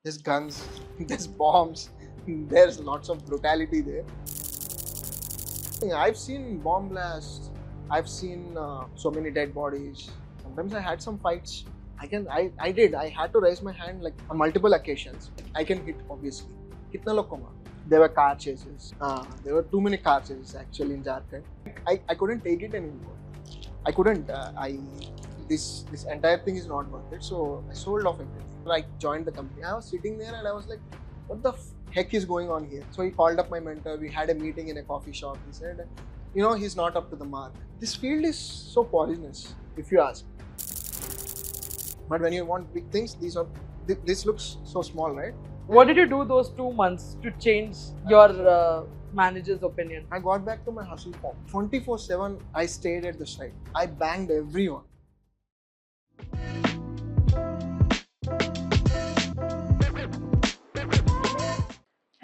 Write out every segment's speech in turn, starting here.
There's guns, there's bombs, there's lots of brutality there. I've seen bomb blasts. I've seen so many dead bodies. Sometimes I had some fights. I had to raise my hand like on multiple occasions. I can hit obviously. Kitna log ko maar? There were car chases. There were too many car chases actually in Jharkhand. I couldn't take it anymore. I couldn't. This entire thing is not worth it. So I sold off everything. I joined the company. I was sitting there and I was like, what the heck is going on here? So he called up my mentor. We had a meeting in a coffee shop. He said, he's not up to the mark. This field is so poisonous, if you ask. But when you want big things, this looks so small, right? What did you do those 2 months to change your manager's opinion? I got back to my hustle form. 24/7, I stayed at the site. I banged everyone.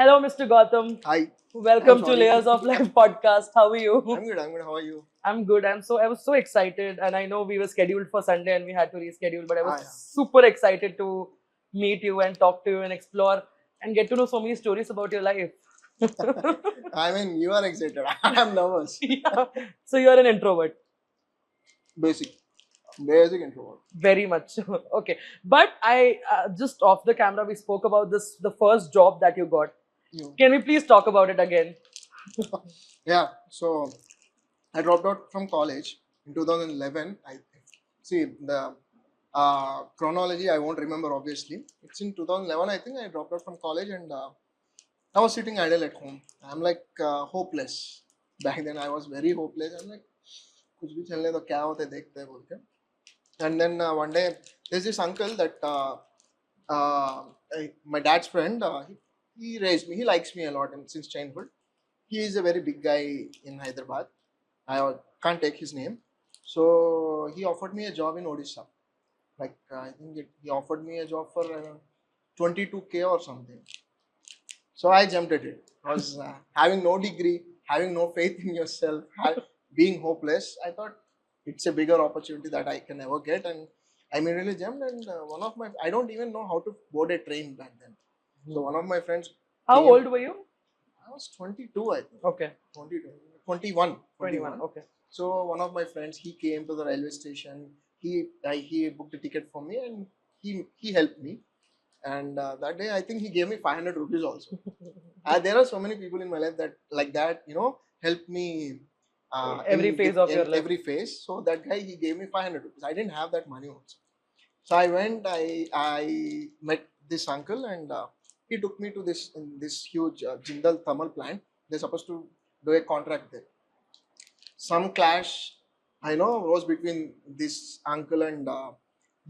Hello, Mr. Goutam. Hi. Welcome I'm to sorry. Layers of Life podcast. How are you? I'm good. How are you? I'm good. I was so excited, and I know we were scheduled for Sunday and we had to reschedule, but I was Yeah. super excited to meet you and talk to you and explore and get to know so many stories about your life. I mean, you are excited. I'm nervous. Yeah. So you're an introvert. Basic introvert. Very much. Okay. But I just off the camera, we spoke about the first job that you got. You. Can we please talk about it again? Yeah. So I dropped out from college in 2011. I see the chronology. I won't remember obviously. It's in 2011. I think I dropped out from college and I was sitting idle at home. I'm like hopeless. Back then I was very hopeless. I'm like, कुछ भी चलने दो क्या होता है देखते हैं बोल के. And then one day there's this uncle that my dad's friend. He raised me. He likes me a lot since childhood. He is a very big guy in Hyderabad. I can't take his name. So he offered me a job in Odisha. Like I think he offered me a job for 22K or something. So I jumped at it. I was having no degree, having no faith in yourself, being hopeless. I thought it's a bigger opportunity that I can ever get, and I immediately jumped. And I don't even know how to board a train back then. So one of my friends. How old were you? I was 22, I think. Okay. 22, 21. 21. Okay. So one of my friends, he came to the railway station. He booked a ticket for me and he helped me. And that day, I think he gave me 500 rupees also. There are so many people in my life that like that, help me. Every phase of your life. Every phase. So that guy, he gave me 500 rupees. I didn't have that money also. So I went. I met this uncle and he took me to this huge Jindal thermal plant. They're supposed to do a contract there. Some clash, I know, was between this uncle and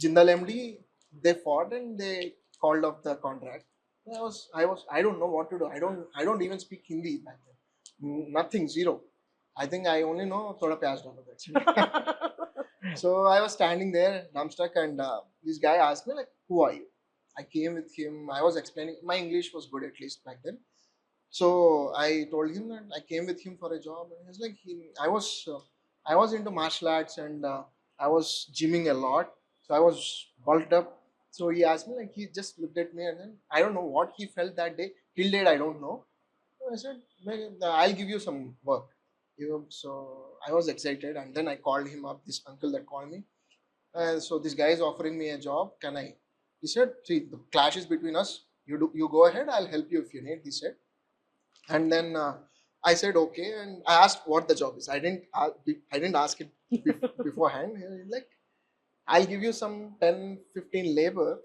Jindal MD. They fought and they called off the contract. I don't know what to do. I don't even speak Hindi back then. Nothing, zero. I think I only know thoda pyaj dalo. That's it. So I was standing there, dumbstruck, and this guy asked me like, "Who are you?" I came with him. I was explaining. My English was good at least back then. So I told him that I came with him for a job, and he was like, I was into martial arts and I was gymming a lot, so I was bulked up. So he asked me like he just looked at me and then I don't know what he felt that day. Till date I don't know. So I said, I'll give you some work. So I was excited and then I called him up. This uncle that called me. So this guy is offering me a job. Can I? He said, see, the clash is between us. You go ahead. I'll help you if you need. He said. And then I said okay, and I asked what the job is. I didn't ask it beforehand. He's like, I'll give you some 10-15 labor.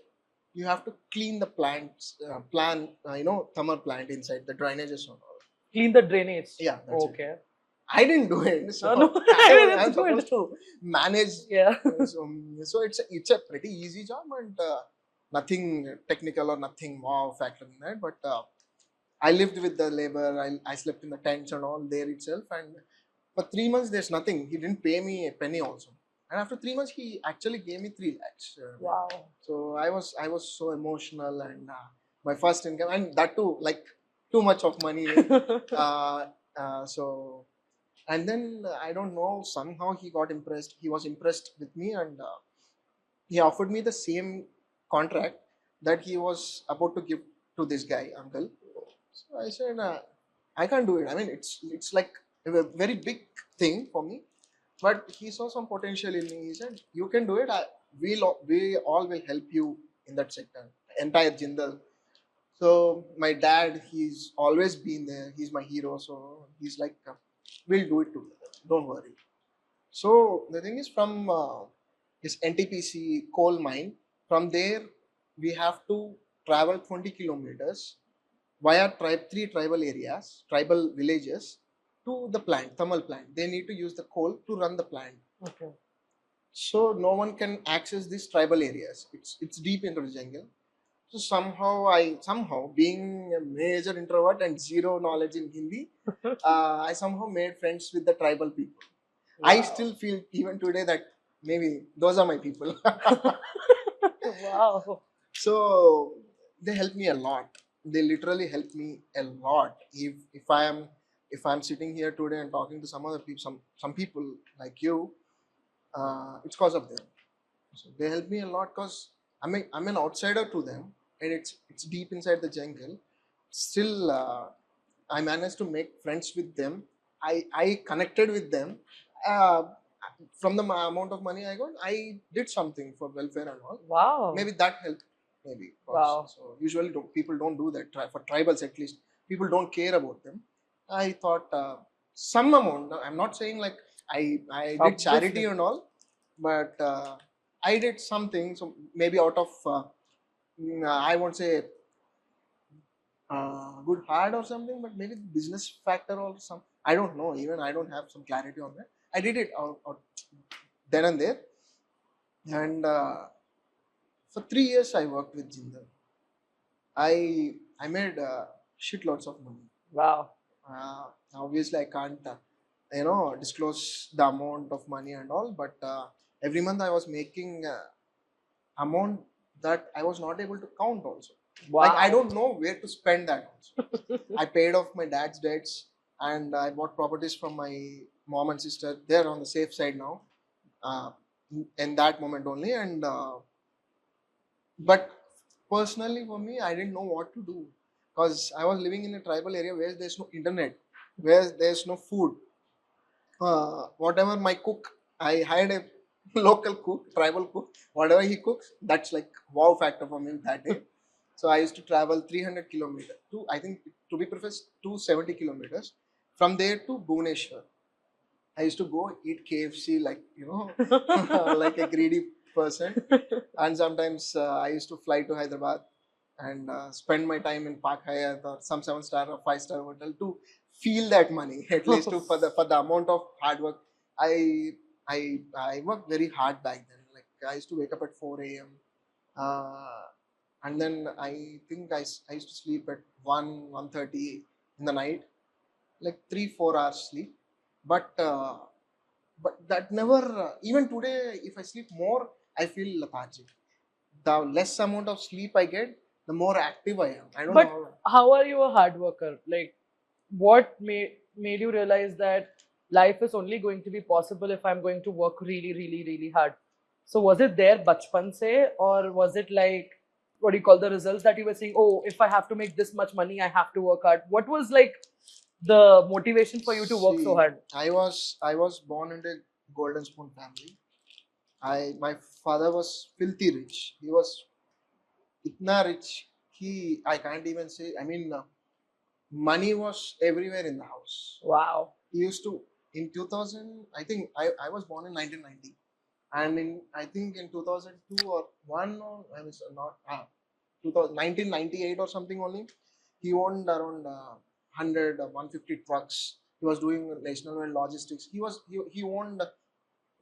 You have to clean the plants, thermal plant inside the drainages and all. Clean the drainage. Yeah. That's okay. It. I didn't do it. So no. I'm supposed to manage. Yeah. So it's a pretty easy job and nothing technical or nothing wow factor in that, but. I lived with the labor. I slept in the tents and all there itself. And for 3 months, there's nothing. He didn't pay me a penny also. And after 3 months, he actually gave me 3 lakhs. Wow. So I was so emotional and my first income and that too like too much of money. So and then I don't know, somehow he got impressed. He was impressed with me and he offered me the same contract that he was about to give to this guy, uncle. So I said, I can't do it. I mean, it's like a very big thing for me. But he saw some potential in me. He said, "You can do it. We all will help you in that sector, entire Jindal." So my dad, he's always been there. He's my hero. So he's like, "We'll do it together. Don't worry." So the thing is, from his NTPC coal mine, from there we have to travel 20 kilometers via three tribal areas, tribal villages to the plant, thermal plant. They need to use the coal to run the plant. Okay. So no one can access these tribal areas. It's deep into the jungle. So somehow being a major introvert and zero knowledge in Hindi, I somehow made friends with the tribal people. Wow. I still feel even today that maybe those are my people. Wow. So they help me a lot. They literally help me a lot. If I'm sitting here today and talking to some other people, some people like you, it's because of them. So they help me a lot because I'm an outsider to them, and it's deep inside the jungle. Still, I managed to make friends with them. I connected with them. Uh, from the amount of money I got, I did something for welfare and all. Wow. Maybe that helped. Maybe. Wow. So usually people don't do that. For tribals at least, people don't care about them. I thought some amount. I'm not saying like I did charity Obviously. and all, but I did something. So maybe out of I won't say good heart or something, but maybe business factor or some. I don't know. Even I don't have some clarity on that. I did it out then and there, and for 3 years I worked with Jindal. I made shitloads of money. Wow. Obviously, I can't disclose the amount of money and all, but every month I was making amount that I was not able to count also. Wow. Like I don't know where to spend that also. I paid off my dad's debts and I bought properties from my mom and sister. They're on the safe side now. Uh, in that moment only, and but personally for me, I didn't know what to do because I was living in a tribal area where there's no internet, where there's no food. Whatever my cook, I hired a local cook, tribal cook. Whatever he cooks, that's like wow factor for me that day. So I used to travel 300 kilometers to, I think, to be precise, 270 kilometers from there to Bhubaneswar. I used to go eat KFC like like a greedy person, and sometimes I used to fly to Hyderabad and spend my time in Park Hyatt or some 7-star or 5-star hotel to feel that money at least for the amount of hard work. I worked very hard back then. Like I used to wake up at 4 a.m. And then I think I used to sleep at 1:30 in the night, like 3-4 hours sleep. But uh, but that never even today if I sleep more I feel lethargic. The less amount of sleep I get, the more active I am. I don't But know. how are you a hard worker? Like, what made you realize that life is only going to be possible if I'm going to work really, really, really hard? So was it there bachpan se, or was it like, what do you call, the results that you were saying? Oh, if I have to make this much money, I have to work hard. What was like the motivation for you to work so See, hard? I was born in a golden spoon family. My father was filthy rich. He was itna rich. I can't even say. I mean, money was everywhere in the house. Wow. He used to in 2000. I think I was born in 1990, and in I think in 2002 or one or I was not 1998 or something only. He owned around 100 150 trucks. He was doing national and logistics. He owned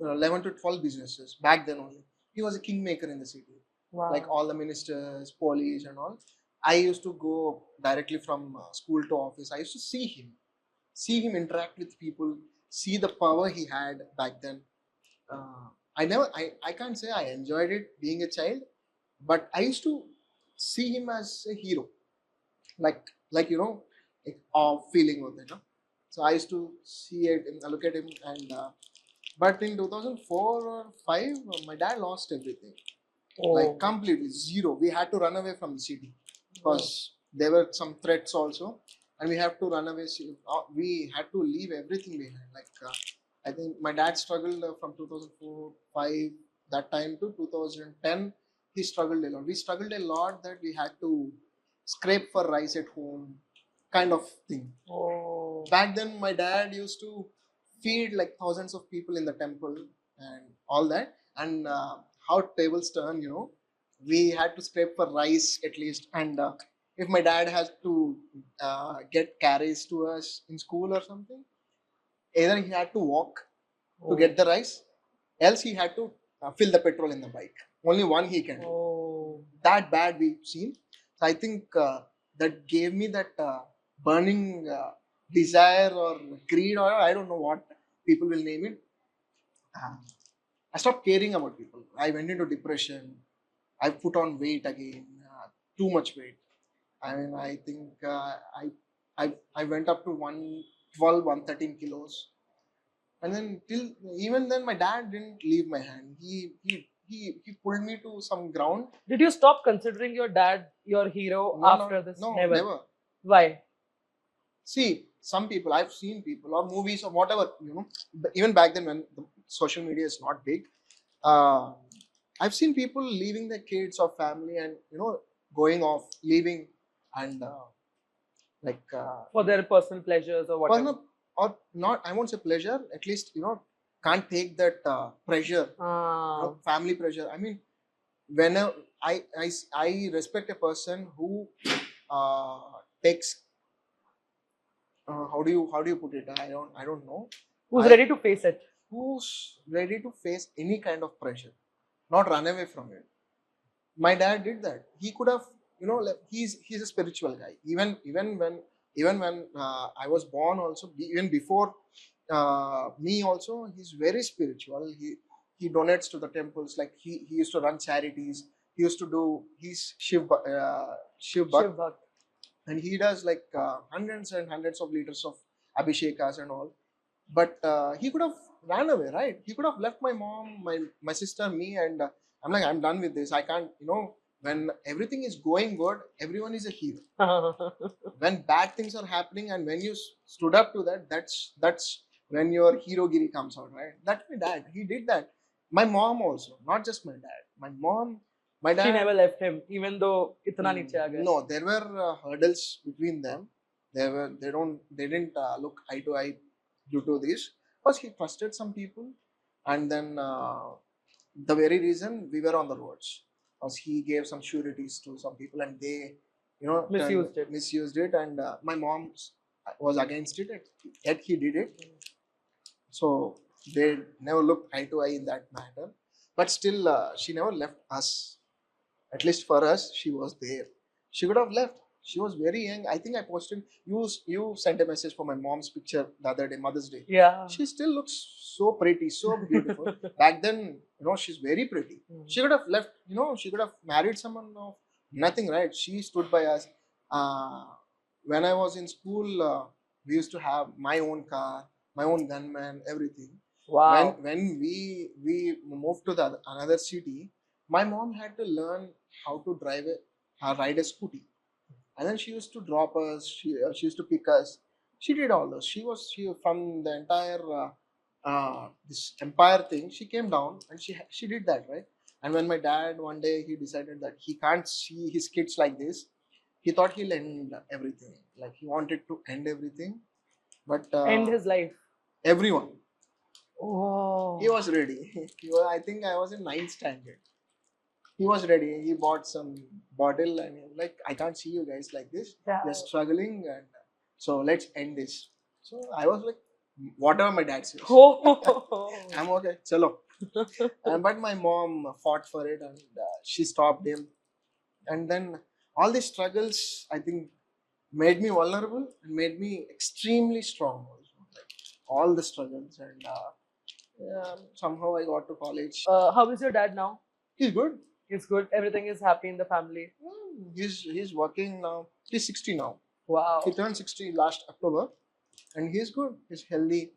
11 to 12 businesses back then only. He was a kingmaker in the city. Wow. Like all the ministers, police, and all. I used to go directly from school to office. I used to see him interact with people, see the power he had back then. I can't say I enjoyed it being a child, but I used to see him as a hero, like like awe feeling with it. No? So I used to see it and look at him, and but in 2004 or 5, my dad lost everything. like Oh. completely zero. We had to run away from the city because there were some threats also, and we have to run away. We had to leave everything behind. Like I think my dad struggled from 2004, 5 that time to 2010. He struggled a lot. We struggled a lot that we had to scrape for rice at home, kind of thing. Oh. Back then, my dad used to feed like thousands of people in the temple and all that. And how tables turn, we had to scrape for rice at least. And if my dad has to get carries to us in school or something, either he had to walk to get the rice, else he had to fill the petrol in the bike. Only one he can do. Oh. That bad we've seen. So I think that gave me that burning desire or greed, or I don't know what people will name it. Uh, I stopped caring about people. I went into depression. I put on weight again, too much weight. I mean, I think I went up to 112, 113 kilos. And then till even then, my dad didn't leave my hand. He pulled me to some ground. Did you stop considering your dad your hero No, after no, this? no, Never. never. Why? See, some people I've seen people or movies or whatever, even back then when the social media is not big, uh, I've seen people leaving their kids or family and going off, leaving and like For their personal pleasures or whatever. personal or not. I won't say pleasure. At least can't take that pressure, Ah. family pressure. I mean, whenever I respect a person who takes how do you put it? I don't know. Who's I ready to face it? Who's ready to face any kind of pressure, not run away from it. My dad did that. He could have, like, he's a spiritual guy. Even when I was born, also even before me, also he's very spiritual. He donates to the temples. Like he used to run charities. He used to do his Shiv Bhakt, Shiv Bhakt. and he does like hundreds and hundreds of liters of abhishekas and all. But he could have ran away, right? He could have left my mom, my sister, me, and I'm like, I'm done with this. I can't, when everything is going good, everyone is a hero. When bad things are happening and when you stood up to that, that's when your hero giri comes out, right? That's my dad. He did that. My mom also, not just my dad. My dad. She never left him, even though itna niche aa gaya. No, there were hurdles between them. They didn't look eye to eye due to this, because he trusted some people, and then the very reason we were on the roads, because he gave some sureties to some people and they misused it, and my mom was against it, yet he did it. So they never looked eye to eye in that matter, but still she never left us. At least for us, she was there. She could have left. She was very young. I think I posted. You sent a message for my mom's picture the other day, Mother's Day. Yeah. She still looks so pretty, so beautiful. Back then, she's very pretty. She could have left. She could have married someone of nothing, right? She stood by us. Uh, when I was in school, we used to have my own car, my own gunman, everything. Wow. When we moved to the another city, my mom had to learn how to ride a scooty, and then she used to drop us. She used to pick us. She did all those. She from the entire this empire thing. She came down and she did that, right. And when my dad one day he decided that he can't see his kids like this, he thought he'll end everything. Like he wanted to end everything, but End his life. everyone. Oh. He was ready. I think I was in 9th standard. He was ready. He bought some bottle and he was like, I can't see you guys like this. Yeah. You're struggling, and so let's end this. So I was like, whatever my dad says, Oh. I'm okay. Chalo. But my mom fought for it, and she stopped him. And then all these struggles, I think, made me vulnerable and made me extremely strong. Also, like all the struggles, and yeah, somehow I got to college. How is your dad now? He's good. He's good. Everything is happy in the family. He's working now. He's 60 now. Wow. He turned 60 last October, and he's good. He's healthy.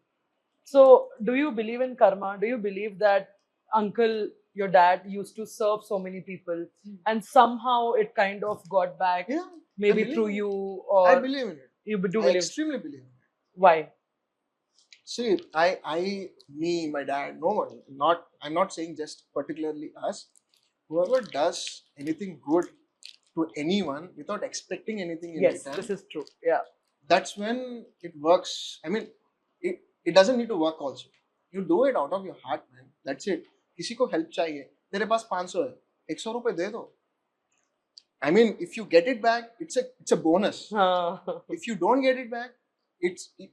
So, do you believe in karma? Do you believe that uncle your dad used to serve so many people, and somehow it kind of got back, Yeah, maybe believe through in it. you, I or believe in it. you do I believe. extremely believe in it. Why? See, me, my dad, no one. I'm not saying just particularly us. Whoever does anything good to anyone without expecting anything in Yes, return, this is true. Yeah. that's when it works. I mean, it doesn't need to work also. You do it out of your heart, man. That's it. किसी को help चाहिए, तेरे पास 500 है, 100 रुपए दे दो. I mean, if you get it back, it's a bonus. If you don't get it back,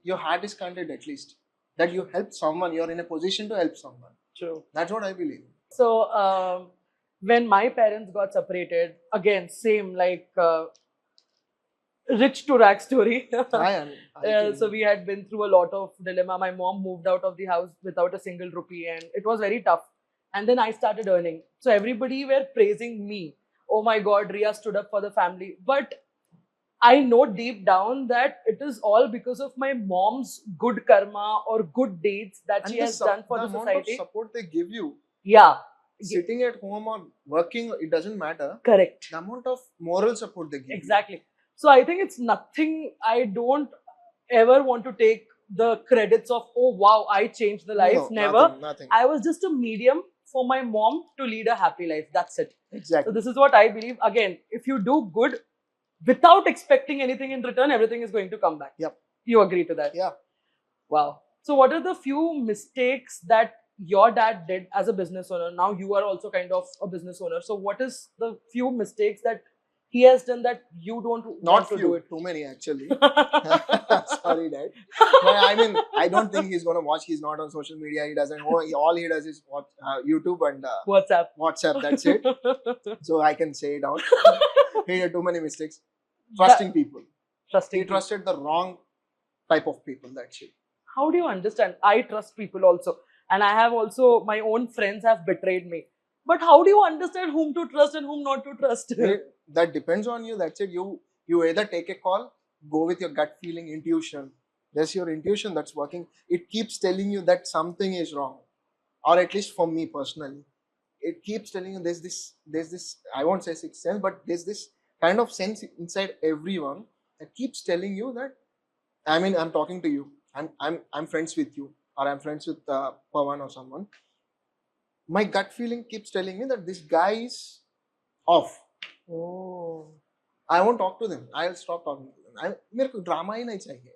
your heart is content at least that you help someone. You're in a position to help someone. True. That's what I believe. So when my parents got separated, again, same like rich to rag story. So we had been through a lot of dilemma. My mom moved out of the house without a single rupee, and it was very tough. And then I started earning. So everybody were praising me. Oh my God, Ria stood up for the family. But I know deep down that it is all because of my mom's good karma or good deeds that she has done for the amount society. of support they give you. Yeah. Sitting at home or working, it doesn't matter. Correct. The amount of moral support they give. Exactly. You. So I think it's nothing. I don't ever want to take the credits of, oh wow, I changed the life. No, never. Nothing. I was just a medium for my mom to lead a happy life. That's it. Exactly. So this is what I believe. Again, if you do good without expecting anything in return, everything is going to come back. Yep. You agree to that? Yeah. Wow. So what are the few mistakes that your dad did as a business owner? Now you are also kind of a business owner. So what is the few mistakes that he has done that you don't want to do it? Too many actually. Sorry, Dad. But I mean, I don't think he's gonna watch. He's not on social media. He doesn't. All he does is watch YouTube and WhatsApp. That's it. So I can say it out. He did too many mistakes. Trusting people. He trusted the wrong type of people. That's it. How do you understand? I trust people also, and I have also my own friends have betrayed me. But how do you understand whom to trust and whom not to trust? That depends on you. That's it. You either take a call, go with your gut feeling, intuition. There's your intuition that's working. It keeps telling you that something is wrong, or at least for me personally, it keeps telling you there's this. I won't say sixth sense, but there's this kind of sense inside everyone that keeps telling you that. I mean, I'm talking to you. I'm friends with you, or I'm friends with Pawan or someone. My gut feeling keeps telling me that this guy is off. Oh. I won't talk to them. I'll stop talking to them. मेरे को drama ही नहीं चाहिए.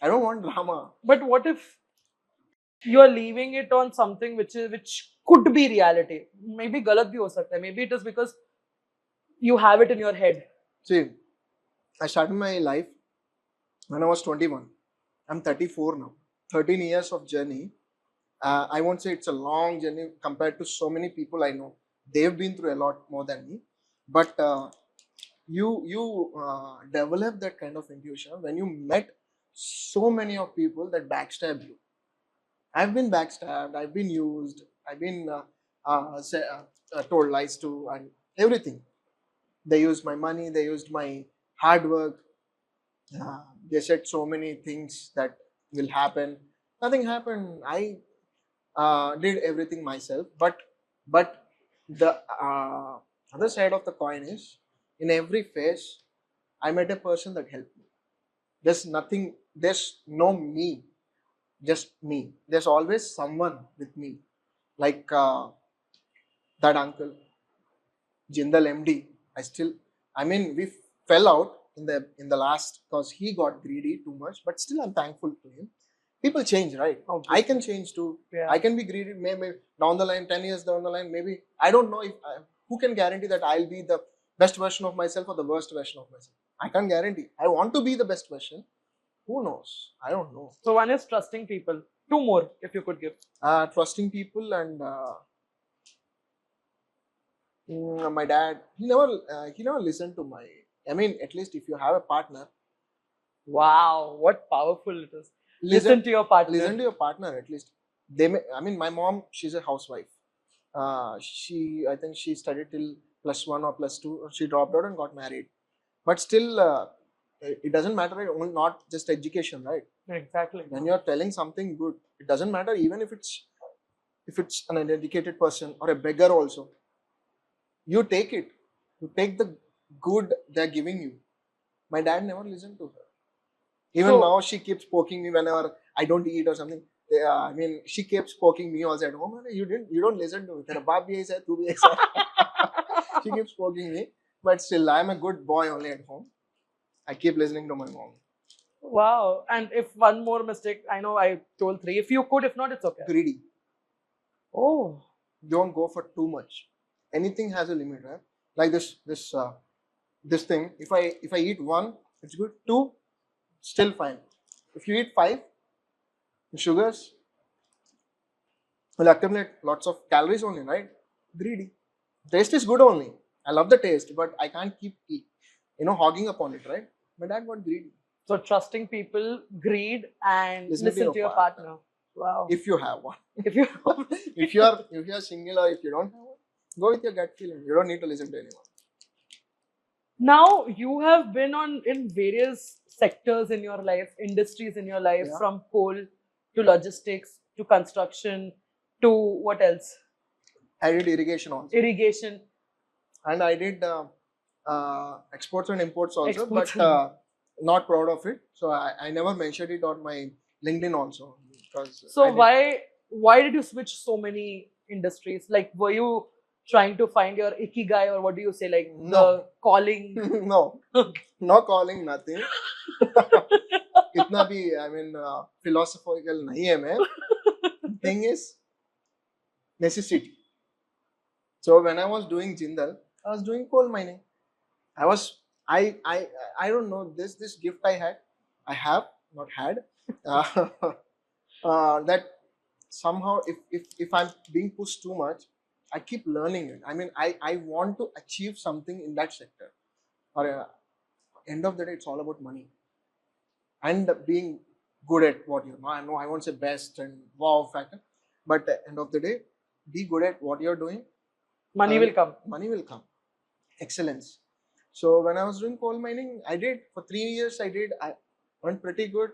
I don't want drama. But what if you are leaving it on something which could be reality? Maybe गलत भी हो सकता है. Maybe it is because you have it in your head. See, I started my life when I was 21. I'm 34 now. 13 years of journey. I won't say it's a long journey compared to so many people I know. They've been through a lot more than me. But you develop that kind of intuition when you met so many of people that backstab you. I've been backstabbed. I've been used. I've been told lies to, and everything. They used my money. They used my hard work. They said so many things that will happen. Nothing happened. I did everything myself. But the other side of the coin is, in every phase, I met a person that helped me. There's no me, just me. There's always someone with me, like that uncle, Jindal MD. We fell out in the last because he got greedy too much, but still I'm thankful to him. People change, right? Obviously. I can change too. Yeah. I can be greedy. Maybe down the line, 10 years down the line, maybe I don't know who can guarantee that I'll be the best version of myself or the worst version of myself. I can't guarantee. I want to be the best version. Who knows? I don't know. So one is trusting people. Two more, if you could give. Trusting people and my dad. He never listened to my. I mean, at least if you have a partner. Wow, what powerful it is. Listen to your partner. Listen to your partner at least. My mom, she's a housewife. I think she studied till +1 or +2. She dropped out and got married. But still, it doesn't matter. Not just education, right? Exactly. When you're telling something good, it doesn't matter even if it's if it's an educated person or a beggar also, you take it. You take the good they're giving you. My dad never listened to her. Even So- now, she keeps poking me whenever I don't eat or something. Yeah, I mean, she keeps poking me also at home. "Arey, you don't listen to me. Tera baap bhi aisa hai, tu bhi aisa hai." She keeps poking me, but still, I'm a good boy only at home. I keep listening to my mom. Wow. And if one more mistake, I know I told 3. If you could, if not, it's okay. Greedy. Oh. Don't go for too much. Anything has a limit, right? Like this thing. If I eat one, it's good. Two, still fine. If you eat 5, the sugars will accumulate lots of calories only, right? Greedy. Taste is good only. I love the taste, but I can't keep hogging upon it, right? My dad got greedy. So trusting people, greed, and listen to your partner. Wow. If you have one. If you if you're single or if you don't have one, go with your gut feeling. You don't need to listen to anyone. Now you have been in various sectors in your life, industries in your life, Yeah. from coal to logistics to construction to what else? I did irrigation also. Irrigation. And I did exports and imports also, Exports but not proud of it. So I never mentioned it on my LinkedIn also. Because So why did you switch so many industries? Like, were you trying to find your ikigai, or what do you say, like the No. calling? no calling, nothing. कितना भी I mean philosophical नहीं है मैं. Thing is necessity. So when I was doing Jindal, I was doing coal mining. I don't know this gift I have not had that somehow if I'm being pushed too much, I keep learning it. I mean I want to achieve something in that sector. Or end of the day, it's all about money and being good at what you know. I won't say best and wow factor, but at the end of the day, be good at what you're doing. Money will come. Money will come. Excellence. So when I was doing coal mining, I did for 3 years. I went pretty good.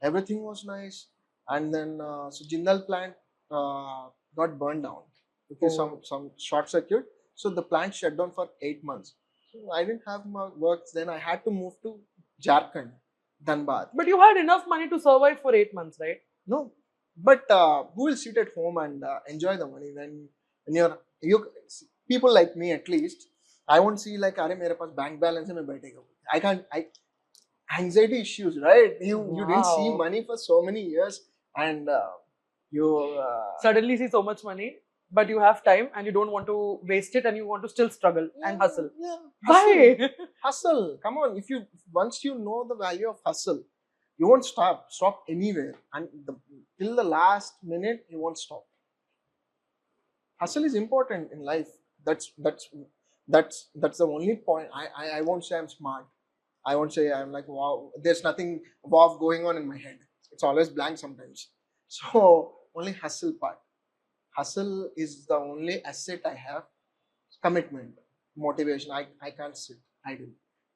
Everything was nice, and then so Jindal plant got burned down because some short circuit. So the plant shut down for 8 months. So I didn't have my work. Then I had to move to Jharkhand, Dhanbad. But you had enough money to survive for 8 months, right? No, but who will sit at home and enjoy the money when you people like me at least. I won't see like अरे मेरे पास bank balance है मैं बैठेगा. I can't. Anxiety issues, right? You didn't see Wow. money for so many years, and you Suddenly see so much money, but you have time and you don't want to waste it, and you want to still struggle and hustle. Yeah, Why? hustle. Come on, once you know the value of hustle, you won't stop anywhere, and till the last minute you won't stop. Hustle is important in life. That's the only point. I won't say I'm smart. I won't say I'm like wow. There's nothing wow going on in my head. It's always blank sometimes. So only hustle part. Hustle is the only asset I have. Commitment, motivation. I can't sit idle.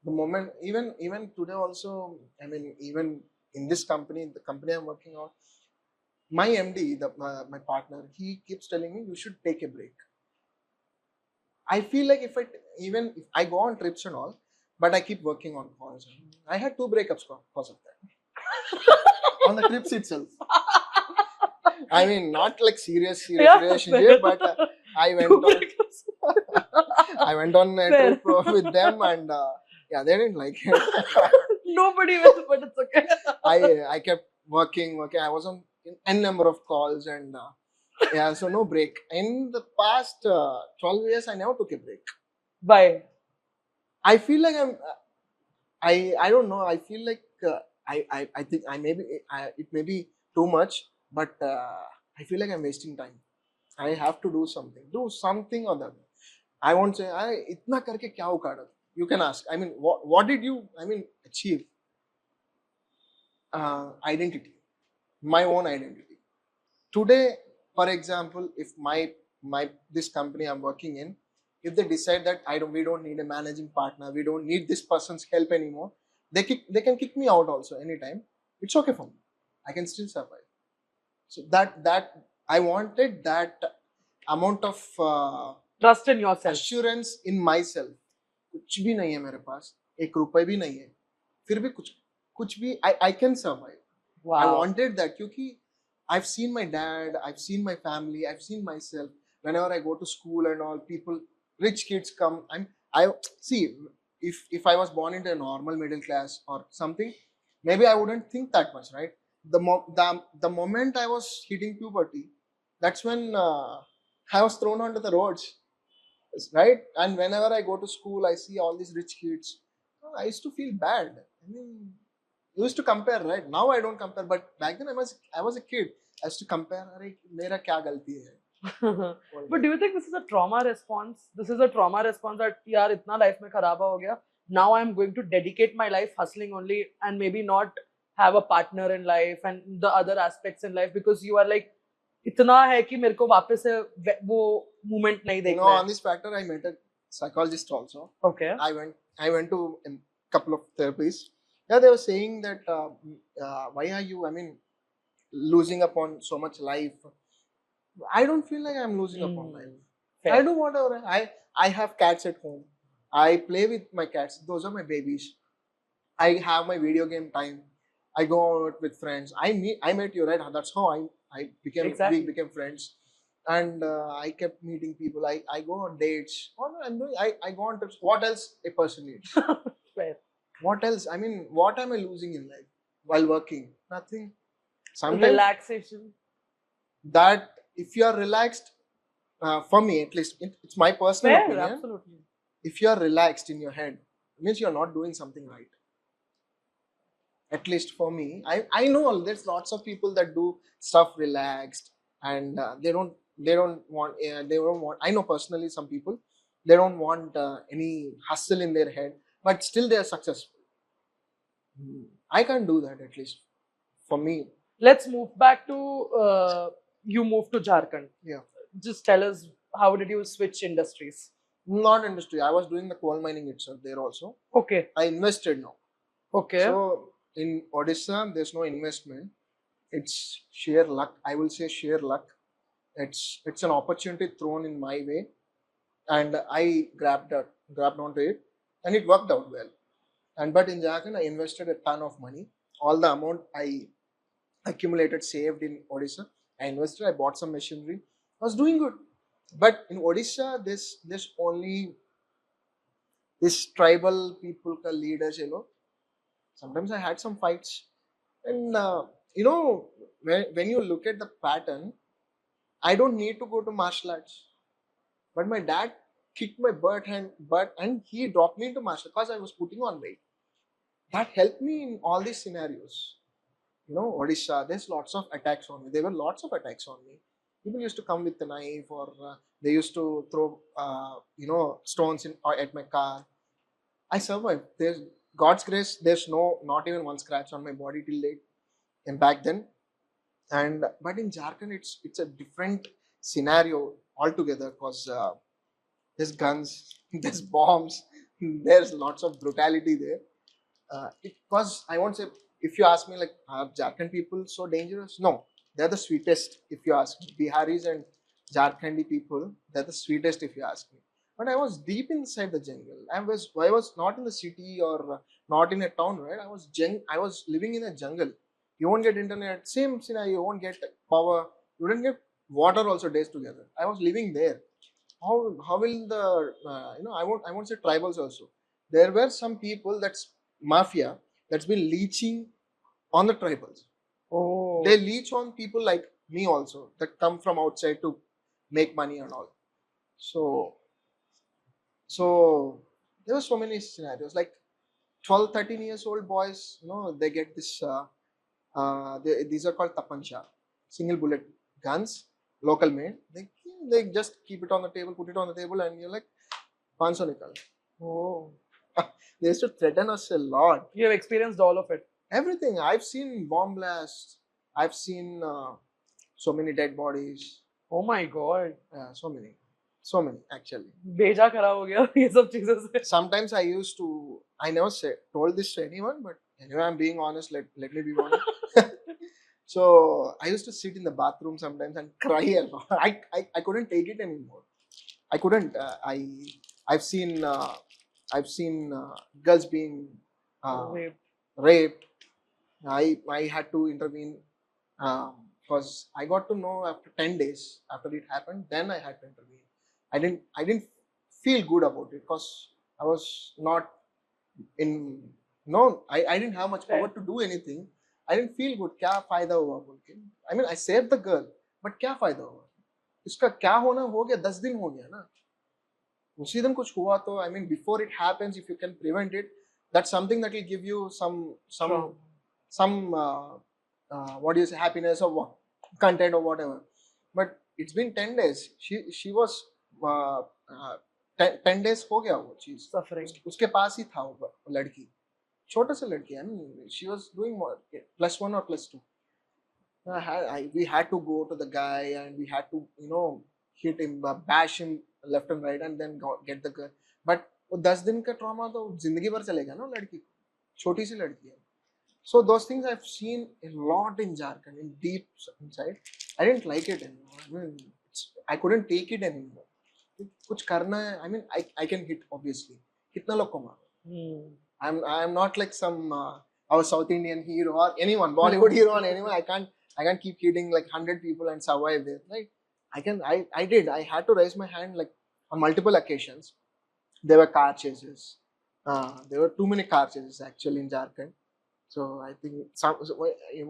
The moment even today also. I mean even in this company, the company I'm working on, my MD, my partner, he keeps telling me you should take a break. I feel like if I go on trips and all, but I keep working on calls. I had 2 breakups because of that. On the trips itself. I mean, not like serious relationship, but I went on a Fair. trip with them, and yeah, they didn't like it. Nobody will, but it's okay. I kept working. I was on n number of calls, and yeah, so no break. In the past 12 years, I never took a break. Why? I feel like I don't know. I feel like I think it may be too much, but I feel like I'm wasting time. I have to do something or the other. I won't say इतना करके क्या उखाड़ा. You can ask. I mean, what did you achieve? Identity, my own identity. Today, for example, if my this company I'm working in, if they decide that we don't need a managing partner, we don't need this person's help anymore, they can kick me out also anytime. It's okay for me. I can still survive. So that I wanted that amount of Trust in yourself. assurance in myself. कुछ भी नहीं है मेरे पास, एक रुपए भी नहीं है, फिर भी कुछ भी I can survive. Wow. I wanted that क्योंकि I've seen my dad, I've seen my family, I've seen myself. Whenever I go to school and all, people, rich kids come. I see if I was born into a normal middle class or something, maybe I wouldn't think that much, right? The moment I was hitting puberty, that's when I was thrown onto the roads, right? And whenever I go to school, I see all these rich kids. I used to feel bad. I mean, I used to compare, right? Now I don't compare, but back then I was a kid. I used to compare. अरे मेरा क्या गलती है? But do you think this is a trauma response? This is a trauma response that यार इतना life में खराब हो गया. Now I'm going to dedicate my life hustling only and maybe not have a partner in life and the other aspects in life because you are like इतना है कि मेरे को वापस से वो moment नहीं देखना है. On this factor, I met a psychologist also. Okay. I went to a couple of therapies. Yeah, they were saying that why are you? I mean, losing upon so much life. I don't feel like I'm losing upon life. Fair. I do whatever. I have cats at home. I play with my cats. Those are my babies. I have my video game time. I go out with friends. I met you, right? That's how I became Exactly. we became friends. And I kept meeting people. I go on dates. I go on trips. What else a person needs? Fair. What else? I mean, what am I losing in life while working? Nothing. Sometimes Relaxation. that if you are relaxed, for me at least, it's my personal Fair, opinion. absolutely. If you are relaxed in your head, it means you are not doing something right. At least for me, I know there's lots of people that do stuff relaxed and they don't want. I know personally some people, they don't want any hustle in their head, but still they are successful. I can't do that, at least for me. Let's move back to you moved to Jharkhand. Yeah. Just tell us, how did you switch industries? Not industry. I was doing the coal mining itself there also. Okay. I invested now. Okay. So in Odisha, there's no investment. It's sheer luck. I will say sheer luck. It's an opportunity thrown in my way, and I grabbed onto it, and it worked out well. But in Jharkhand, I invested a ton of money. All the amount I accumulated, saved in Odisha, I invested. I bought some machinery. I was doing good. But in Odisha, there's only this tribal people called leaders, Sometimes I had some fights. And, when you look at the pattern, I don't need to go to martial arts. But my dad kicked my butt and he dropped me into martial arts because I was putting on weight. That helped me in all these scenarios. Odisha, there's lots of attacks on me. There were lots of attacks on me. People used to come with a knife or they used to throw, stones at my car. I survived. There's God's grace. There's not even one scratch on my body till date. And back then, but in Jharkhand, it's a different scenario altogether because there's guns, there's bombs, there's lots of brutality there. Because I won't say, if you ask me, like, are Jharkhand people so dangerous? No, they're the sweetest. If you ask me, Biharis and Jharkhandi people, they're the sweetest. If you ask me, but I was deep inside the jungle. I was not in the city or not in a town, right? I was living in a jungle. You won't get internet. Same scenario. You won't get power. You wouldn't get water also days together. I was living there. How will the I won't say tribals also. There were some people that's mafia that's been leeching on the tribals. Oh. They leech on people like me also that come from outside to make money and all. So there were so many scenarios like 12, 13 years old boys, they get this, these are called tapancha, single bullet guns, local made. They just keep it on the table, put it on the table, and you're like, 500 nikal. Oh. They used to threaten us a lot. You have experienced all of it. Everything. I've seen bomb blasts. I've seen so many dead bodies. Oh my God. Yeah, so many actually. बेजा खराब हो गया ये सब चीजों से. Sometimes I never told this to anyone, but anyway, I'm being honest. Let me be honest. So I used to sit in the bathroom sometimes and cry a lot. I couldn't take it anymore. I couldn't. I've seen I've seen girls being Wait. raped. I had to intervene because I got to know after 10 days after it happened. Then I had to intervene. I didn't feel good about it because I was not in. No, I didn't have much power Fair. to do anything. I didn't feel good. क्या फायदा हुआ बोल के? I mean I saved the girl, but क्या फायदा हुआ? इसका क्या होना हो गया 10 दिन हो गया ना उसी दिन कुछ हुआ तो I mean before it happens if you can prevent it that's something that will give you Strong. some what do you say happiness or what content or whatever but it's been 10 days she was uh, uh, 10 days हो गया वो चीज Suffering. उसके पास ही था वो लड़की छोटा सा लड़की I mean she was doing +1 or +2 we had to go to the guy and we had to hit him bash him left and right and then get the girl but वो 10 दिन का ट्रॉमा तो जिंदगी भर चलेगा ना लड़की को छोटी सी लड़की है so those things I've seen a lot in Jharkhand in deep inside I didn't like it anymore I mean I couldn't take it anymore कुछ करना है I mean I can hit obviously कितना लोग को मारो I'm not like some our South Indian hero or anyone Bollywood hero or anyone I can't keep hitting like 100 people and survive there right I did I had to raise my hand like on multiple occasions there were car chases there were too many car chases actually in Jharkhand so I think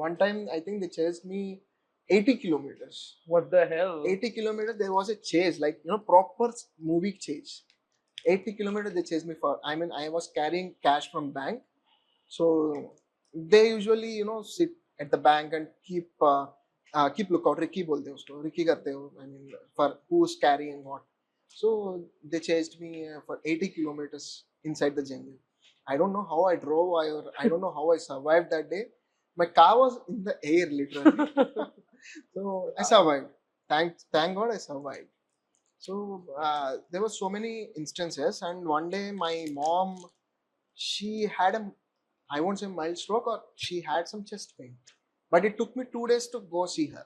one time I think they chased me 80 kilometers What the hell? 80 kilometers there was a chase like proper movie chase 80 kilometers they chased me for I mean I was carrying cash from bank so they usually sit at the bank and keep lookout Ricky बोलते हैं उसको Ricky करते हो I mean for who's carrying what so they chased me for 80 kilometers inside the jungle I don't know how I drove or I don't know how I survived that day my car was in the air literally so I survived thank God I survived so there were so many instances and one day my mom she had a I won't say mild stroke or she had some chest pain. But it took me 2 days to go see her.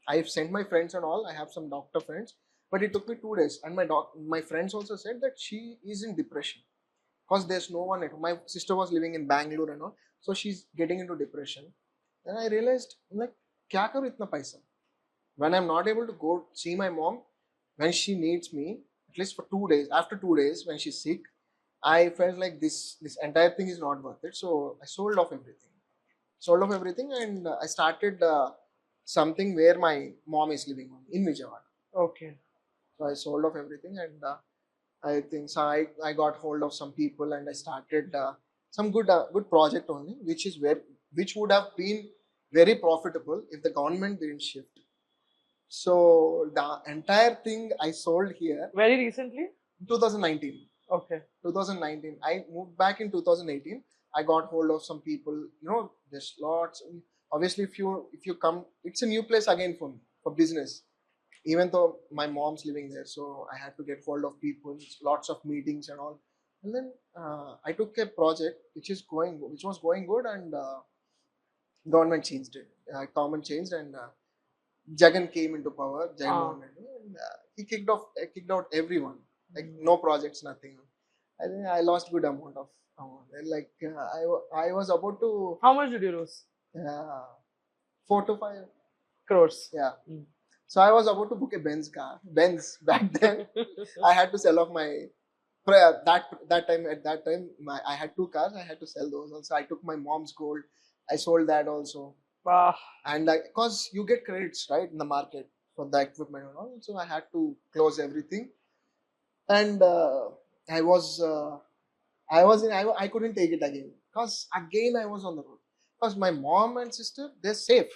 I've sent my friends and all. I have some doctor friends. But it took me 2 days. And my friends also said that she is in depression. Because there's no one at home. My sister was living in Bangalore and all. So she's getting into depression. And I realized, like, kya karu itna paisa? When I'm not able to go see my mom, when she needs me, at least for 2 days, after 2 days, when she's sick, I felt like this entire thing is not worth it. So I sold off everything. Sold off everything and I started something where my mom is living on in Vijayawada. Okay. So I sold off everything and I think so I got hold of some people and I started some good project only, which would have been very profitable if the government didn't shift. So the entire thing I sold here Very recently? in 2019. Okay. 2019 I moved back in 2018 I got hold of some people there's lots obviously if you come it's a new place again for me for business even though my mom's living there so I had to get hold of people lots of meetings and all and then I took a project which was going good and government changed it government changed and Jagan came into power Jagan Mohan Reddy, and he kicked out everyone like no projects nothing I think I lost good amount of amount. Like I was about to How much did you lose? 4 to 5 Crores. yeah. So I was about to book a Benz back then. I had to sell off my that time I had 2 cars. I had to sell those also. I took my mom's gold. I sold that also. Ah. And because you get credits right in the market for the equipment and all, so I had to close everything. And I was I couldn't take it again because again I was on the road because my mom and sister they're safe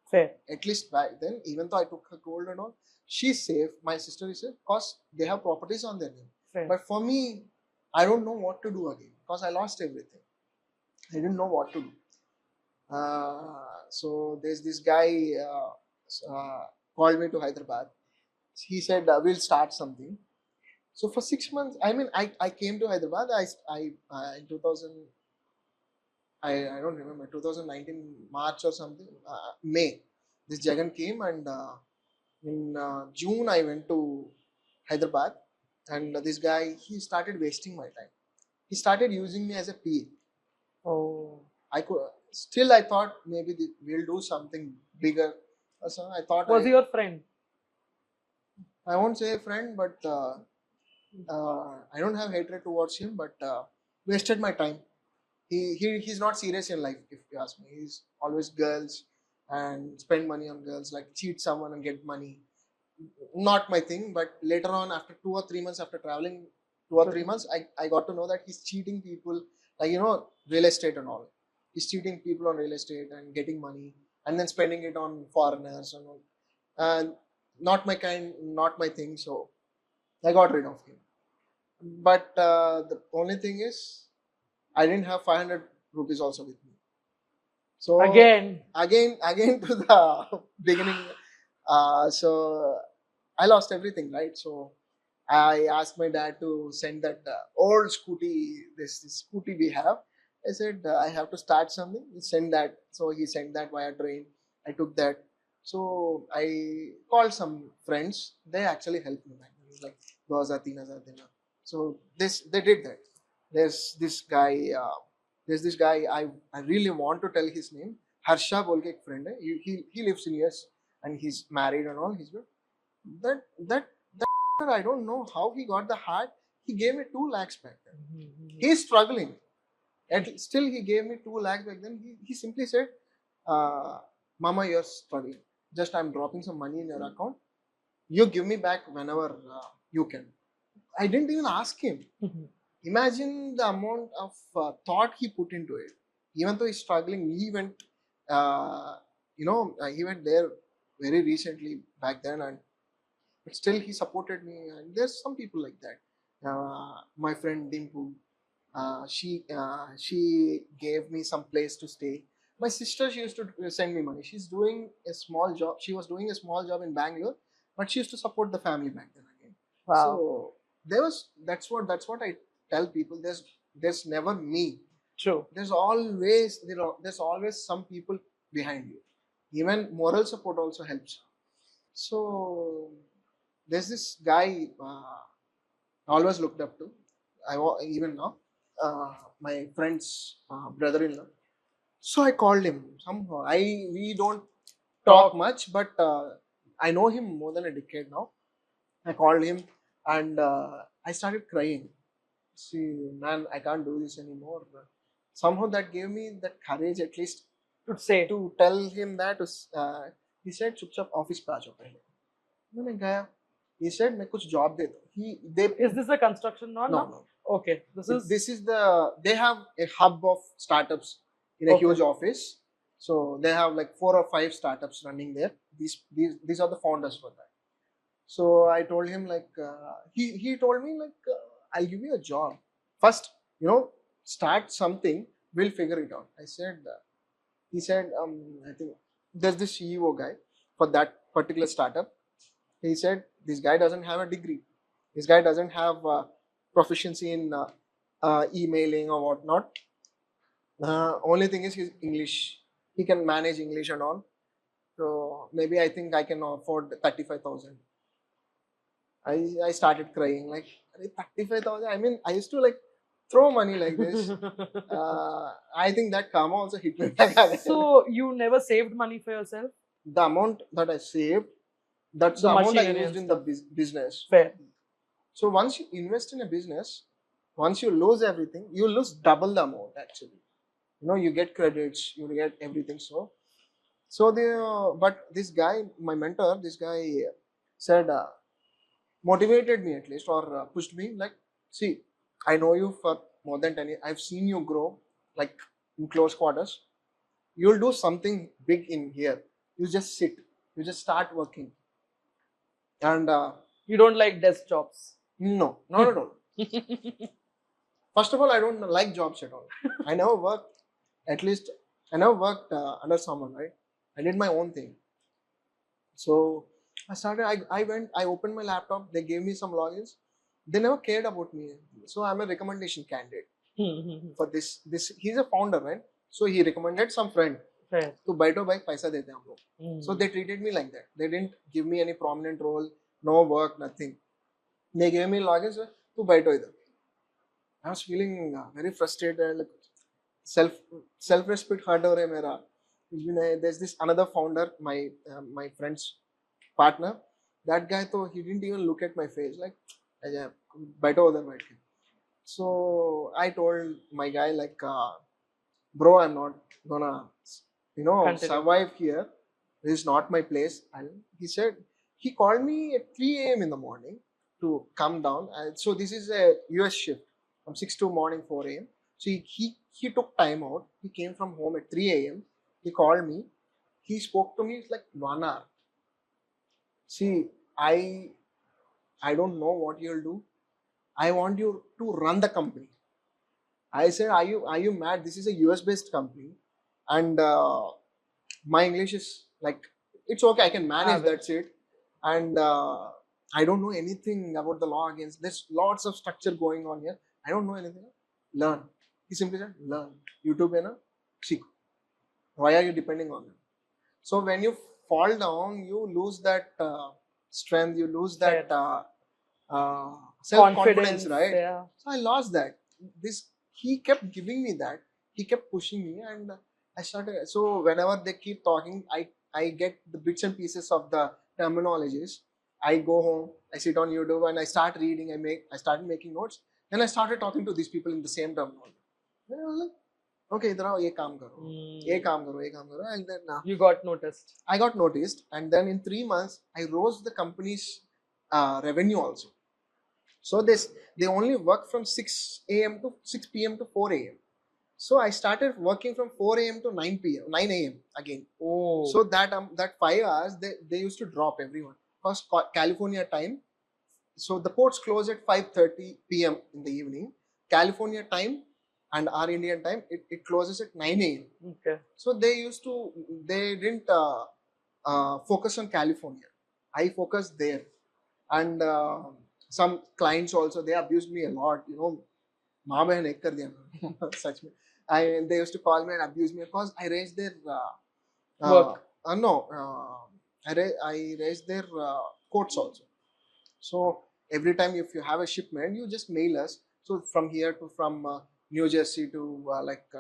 Fair. at least back then even though I took her gold and all she's safe my sister is safe because they have properties on their name Fair. but for me I don't know what to do again because I lost everything I didn't know what to do so there's this guy called me to Hyderabad he said we'll start something so for 6 months, I mean, I came to Hyderabad. I in 2000, I don't remember, 2019 March or something, May. This Jagan came, and in June I went to Hyderabad, and this guy, he started wasting my time. He started using me as a PA. Oh. I could still, I thought maybe we'll do something bigger. So I thought Was he your friend? I won't say a friend, but I don't have hatred towards him, but wasted my time. He's not serious in life, if you ask me. He's always girls and spend money on girls, like cheat someone and get money. Not my thing. But later on, after 2 or 3 months, after traveling 2 or 3 months, I got to know that he's cheating people, like real estate and all. He's cheating people on real estate and getting money, and then spending it on foreigners and all. And not my kind, not my thing. So I got rid of him. But the only thing is, I didn't have 500 rupees also with me. So Again. again to the beginning. So I lost everything, right? So I asked my dad to send that old scooty, this scooty we have. I said I have to start something. Send that. So he sent that via train. I took that. So I called some friends. They actually helped me back then. It was like 2003, 2003. So they did that. There's this guy. I really want to tell his name. Harsha bolke ek friend hai. He lives in US and he's married and all. He's good. That I don't know how he got the heart. He gave me 2 lakhs back then. He's struggling. And still he gave me 2 lakhs back then. He simply said, Mama, you're struggling. Just I'm dropping some money in your account. You give me back whenever you can. I didn't even ask him. Imagine the amount of thought he put into it. Even though he's struggling, he went, he went there very recently back then, and but still he supported me. And there's some people like that. My friend Dimpu, she gave me some place to stay. My sister, she used to send me money. She's doing a small job. She was doing a small job in Bangalore, but she used to support the family back then again. Wow. So that's what I tell people. There's never me. True. There's always some people behind you. Even moral support also helps. So there's this guy I always looked up to. Even now, my friend's brother-in-law. So I called him somehow. We don't talk much, but I know him more than a decade now. I called him and I started crying. See, man, I can't do this anymore. Somehow that gave me that courage, at least to tell him that. He said, "चुपचाप office पे आ जाओ पहले." मैंने गया. He said, "मैं कुछ job दे दो." Is this a construction one? No. Okay. This is they have a hub of startups in a huge office. So they have like 4 or 5 startups running there. These are the founders for that. So I told him like he told me like I'll give you a job. First, start something. We'll figure it out. I said he said I think there's the CEO guy for that particular startup. He said this guy doesn't have a degree. This guy doesn't have proficiency in emailing or whatnot. Only thing is his English. He can manage English and all. So maybe I think I can afford 35,000. I started crying like 35,000. I mean, I used to like throw money like this. I think that karma also hit me back again. So you never saved money for yourself? The amount that I saved, that's the amount I used in the business. Fair. So once you invest in a business, once you lose everything, you lose double the amount actually. You get credits, you get everything. But this guy, my mentor, this guy said, motivated me at least, or pushed me like, see, I know you for more than 10 years. I've seen you grow like in close quarters. You'll do something big in here. You just sit. You just start working. And you don't like desk jobs? No, not at all. First of all, I don't like jobs at all. I never worked under someone, right? I did my own thing. So I opened my laptop. They gave me some logins. They never cared about me. So I'm a recommendation candidate for this. He's a founder, right? So he recommended some friend Fair. to बैठो भाई पैसा देते हैं हम लोग. So they treated me like that. They didn't give me any prominent role, no work, nothing. They gave me logins. तू बैठो इधर. I was feeling very frustrated. Like self respect hurt हो रहा है मेरा. There's this another founder, my friend's partner. That guy, though, he didn't even look at my face. Like, बैठो उधर बैठ के. So I told my guy like, bro, I'm not gonna, Continue. survive here. This is not my place. And he said, he called me at 3 a.m. in the morning to come down. And so this is a US shift from 6 to morning 4 a.m. So he took time out. He came from home at 3 a.m. He called me. He spoke to me like 1 hour. See, I don't know what you'll do. I want you to run the company. I said, are you mad? This is a US based company, and my English is like, it's okay. I can manage. That's it. And I don't know anything about the law against. There's lots of structure going on here. I don't know anything. Learn. He simply said, learn. YouTube, na, seek. Why are you depending on them? So when you fall down, you lose that strength. You lose that self-confidence, right? Yeah. So I lost that. He kept giving me that. He kept pushing me, and I started. So whenever they keep talking, I get the bits and pieces of the terminologies. I go home, I sit on YouTube, and I start reading. I started making notes. Then I started talking to these people in the same terminology. Then I was like, okay, इधर आओ, ये काम करो, ये काम करो, ये काम करो, and then you got noticed. I got noticed, and then in 3 months, I rose the company's revenue also. So they only work from 6 a.m. to 6 p.m. to 4 a.m. So I started working from 4 a.m. to 9 p.m. 9 a.m. again. Oh. So that 5 hours they used to drop everyone because California time. So the ports close at 5:30 p.m. in the evening. California time and our Indian time it closes at 9 a.m. Okay. So they didn't focus on California. I focused there, and some clients also, they abused me a lot. माँ बहन एक कर दिया सच में. They used to call me and abuse me because I raised their work. I raised their quotes also. So every time if you have a shipment, you just mail us. So from here to from New Jersey to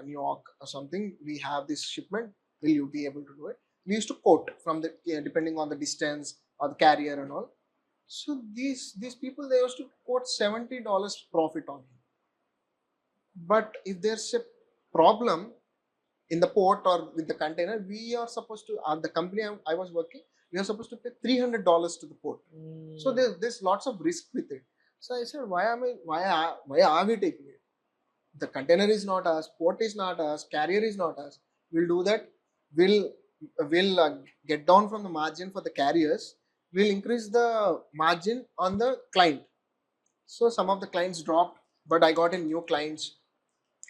New York or something, we have this shipment. Will you be able to do it? We used to quote from the depending on the distance or the carrier and all. So these people, they used to quote $70 profit on him. But if there's a problem in the port or with the container, we are supposed to, the company I was working, we are supposed to pay $300 to the port. So there's lots of risk with it. So I said, why are we taking it? The container is not us, port is not us, carrier is not us. We'll do that. We'll get down from the margin for the carriers. We'll increase the margin on the client. So some of the clients dropped, but I got in new clients.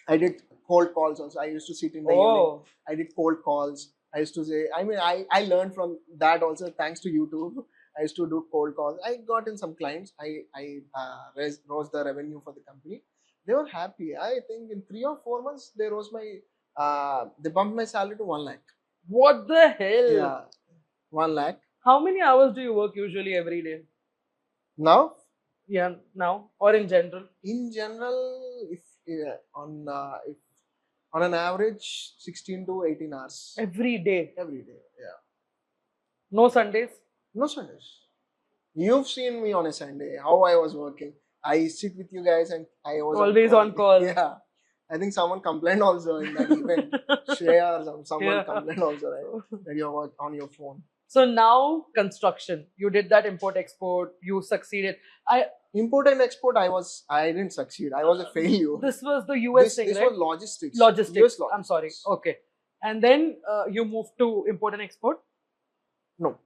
I did cold calls also. I used to sit in the evening. I did cold calls. I used to say, I learned from that also thanks to YouTube. I used to do cold calls. I got in some clients. I rose the revenue for the company. They were happy. I think in 3 or 4 months, they bumped my salary to 1 lakh. What the hell? Yeah, 1 lakh. How many hours do you work usually every day? Now? Yeah, now or in general? In general, if on an average 16 to 18 hours. Every day? Every day, yeah. No Sundays? No Sundays. You've seen me on a Sunday, how I was working. I sit with you guys and I was always on call. Yeah. I think someone complained also in that event. Shreya or someone complained also, right? That you're on your phone. So now construction. You did that import-export. You succeeded. Import and export, I didn't succeed. I was a failure. This was the US thing, this right? was logistics. Logistics. US logistics. I'm sorry. Okay. And then you moved to import and export? No.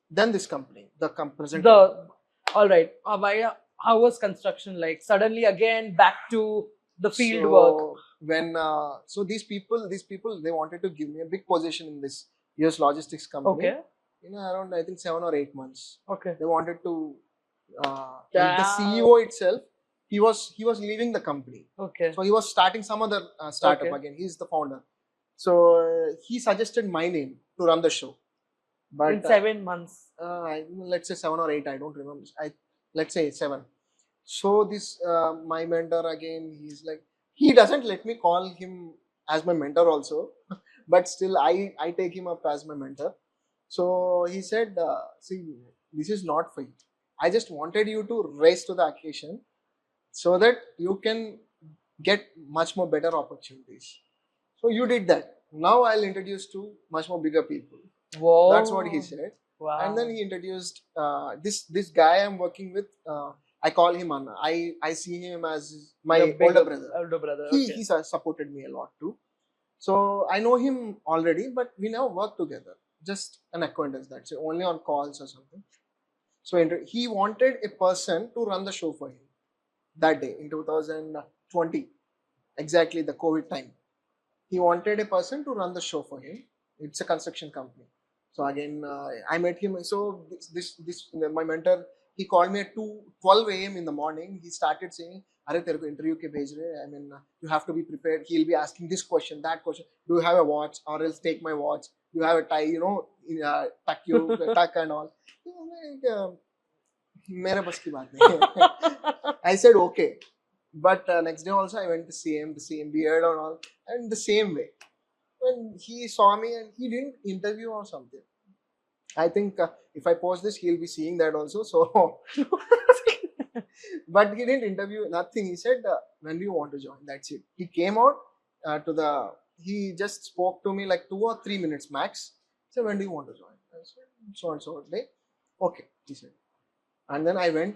Then this company, the present. All right. How was construction like? Suddenly again back to the field work. When so these people, they wanted to give me a big position in this US logistics company. Okay. Around I think 7 or 8 months. Okay. They wanted to. The CEO itself, he was leaving the company. Okay. So he was starting some other startup again. He's the founder. So he suggested my name to run the show. But In 7 months. let's say 7 or 8, I don't remember. Let's say 7. So this my mentor again, he's like, he doesn't let me call him as my mentor also, but still I take him up as my mentor. So he said, see, this is not for you. I just wanted you to rise to the occasion so that you can get much more better opportunities. So you did that. Now I'll introduce to much more bigger people. Whoa. That's what he said. Wow. And then he introduced this guy I'm working with. I call him Anna. I see him as my Your bigger- older brother. Older brother. He Okay. he supported me a lot too. So I know him already, but we never worked together. Just an acquaintance. That's it. Only on calls or something. So he wanted a person to run the show for him that day in 2020, exactly the COVID time. He wanted a person to run the show for him. It's a construction company. So again, I met him. So this my mentor, he called me at 12 a.m. in the morning. He started saying, "Arey, tere ko interview ke bhej rahe. I mean, you have to be prepared. He'll be asking this question, that question. Do you have a watch, or else take my watch? Do you have a tie? Tuck and all." Like, मेरे बस की बात नहीं. I said okay, but next day also I went the same beard and all, and the same way. When he saw me and he didn't interview or something. I think if I post this, he'll be seeing that also. So, but he didn't interview nothing. He said, "When do you want to join?" That's it. He came out to the. He just spoke to me like 2 or 3 minutes max. So when do you want to join? I said, so and so day. Okay, he said. And then I went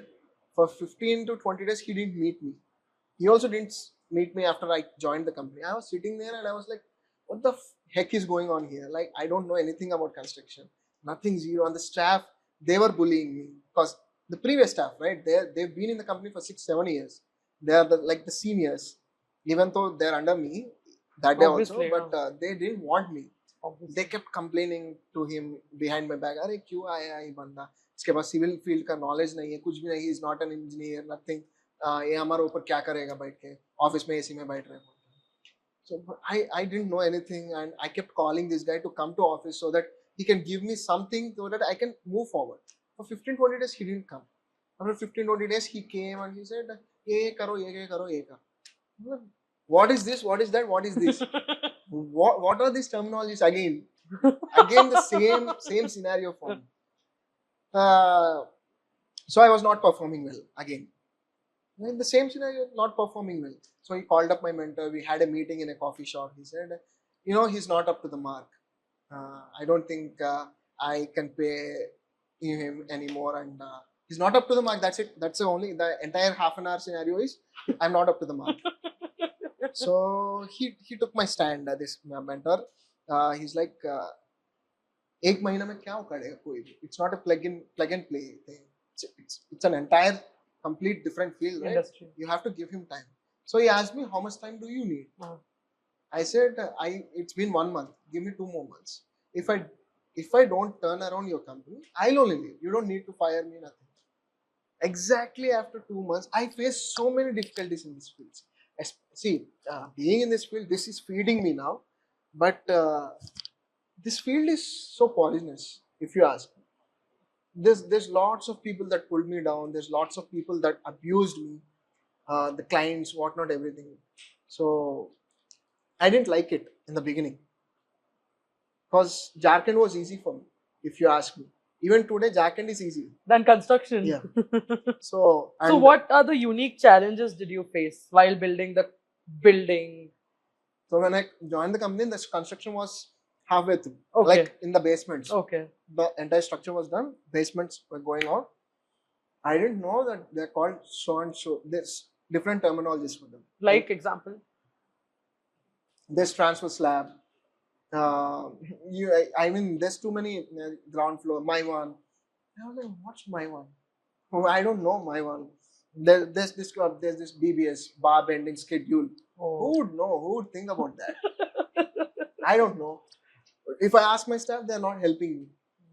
for 15 to 20 days. He didn't meet me. He also didn't meet me after I joined the company. I was sitting there and I was like, what the heck is going on here? Like, I don't know anything about construction. Nothing, zero. And the staff, they were bullying me because the previous staff, right? They've been in the company for 6-7 years. They are like the seniors, even though they're under me that day Obviously, also. But they didn't want me. Obviously. They kept complaining to him behind my back. अरे क्यों आया ये बंदा? इसके पास civil field का knowledge नहीं है, कुछ भी नहीं. He is not an engineer, nothing. ये हमारे ऊपर क्या करेगा बैठ के? ऑफिस में एसी में बैठ रहे. So I didn't know anything, and I kept calling this guy to come to office so that he can give me something so that I can move forward. For 15-20 days, he didn't come. After 15-20 days, he came and he said, "ये करो, ये करो, ये करो." What is this? What is that? What is this? what are these terminologies again? Again, the same scenario for me. So I was not performing well again. In the same scenario, not performing well. So he called up my mentor. We had a meeting in a coffee shop. He said, he's not up to the mark. I don't think I can pay him anymore. And he's not up to the mark. That's it. That's the entire half an hour scenario is I'm not up to the mark. So he took my stand, this mentor. He's like, एक महीना में क्या उखाड़ेगा कोई भी. It's not a plug and play thing. It's an entire complete different field, right? Industry. You have to give him time. So he asked me, how much time do you need? I said, it's been 1 month. Give me 2 more months. If I don't turn around your company, I'll only leave. You don't need to fire me, nothing. Exactly after 2 months, I faced so many difficulties in this field. See, being in this field, this is feeding me now. But this field is so poisonous, if you ask me. There's lots of people that pulled me down. There's lots of people that abused me, the clients, whatnot, everything. So I didn't like it in the beginning because Jharkhand was easy for me, if you ask me. Even today, Jharkhand is easy. Than construction. Yeah. So what are the unique challenges did you face while building the building? So when I joined the company, the construction was halfway through, Okay. like in the basements. Okay. The entire structure was done. Basements were going on. I didn't know that they're called so and so. There's different terminologies for them. Like example? There's transfer slab. I mean, there's too many ground floor. My one. I was like, what's my one? Oh, I don't know my one. There's this BBS, bar bending schedule. Oh. Who would know? Who would think about that? I don't know. If I ask my staff, they're not helping me.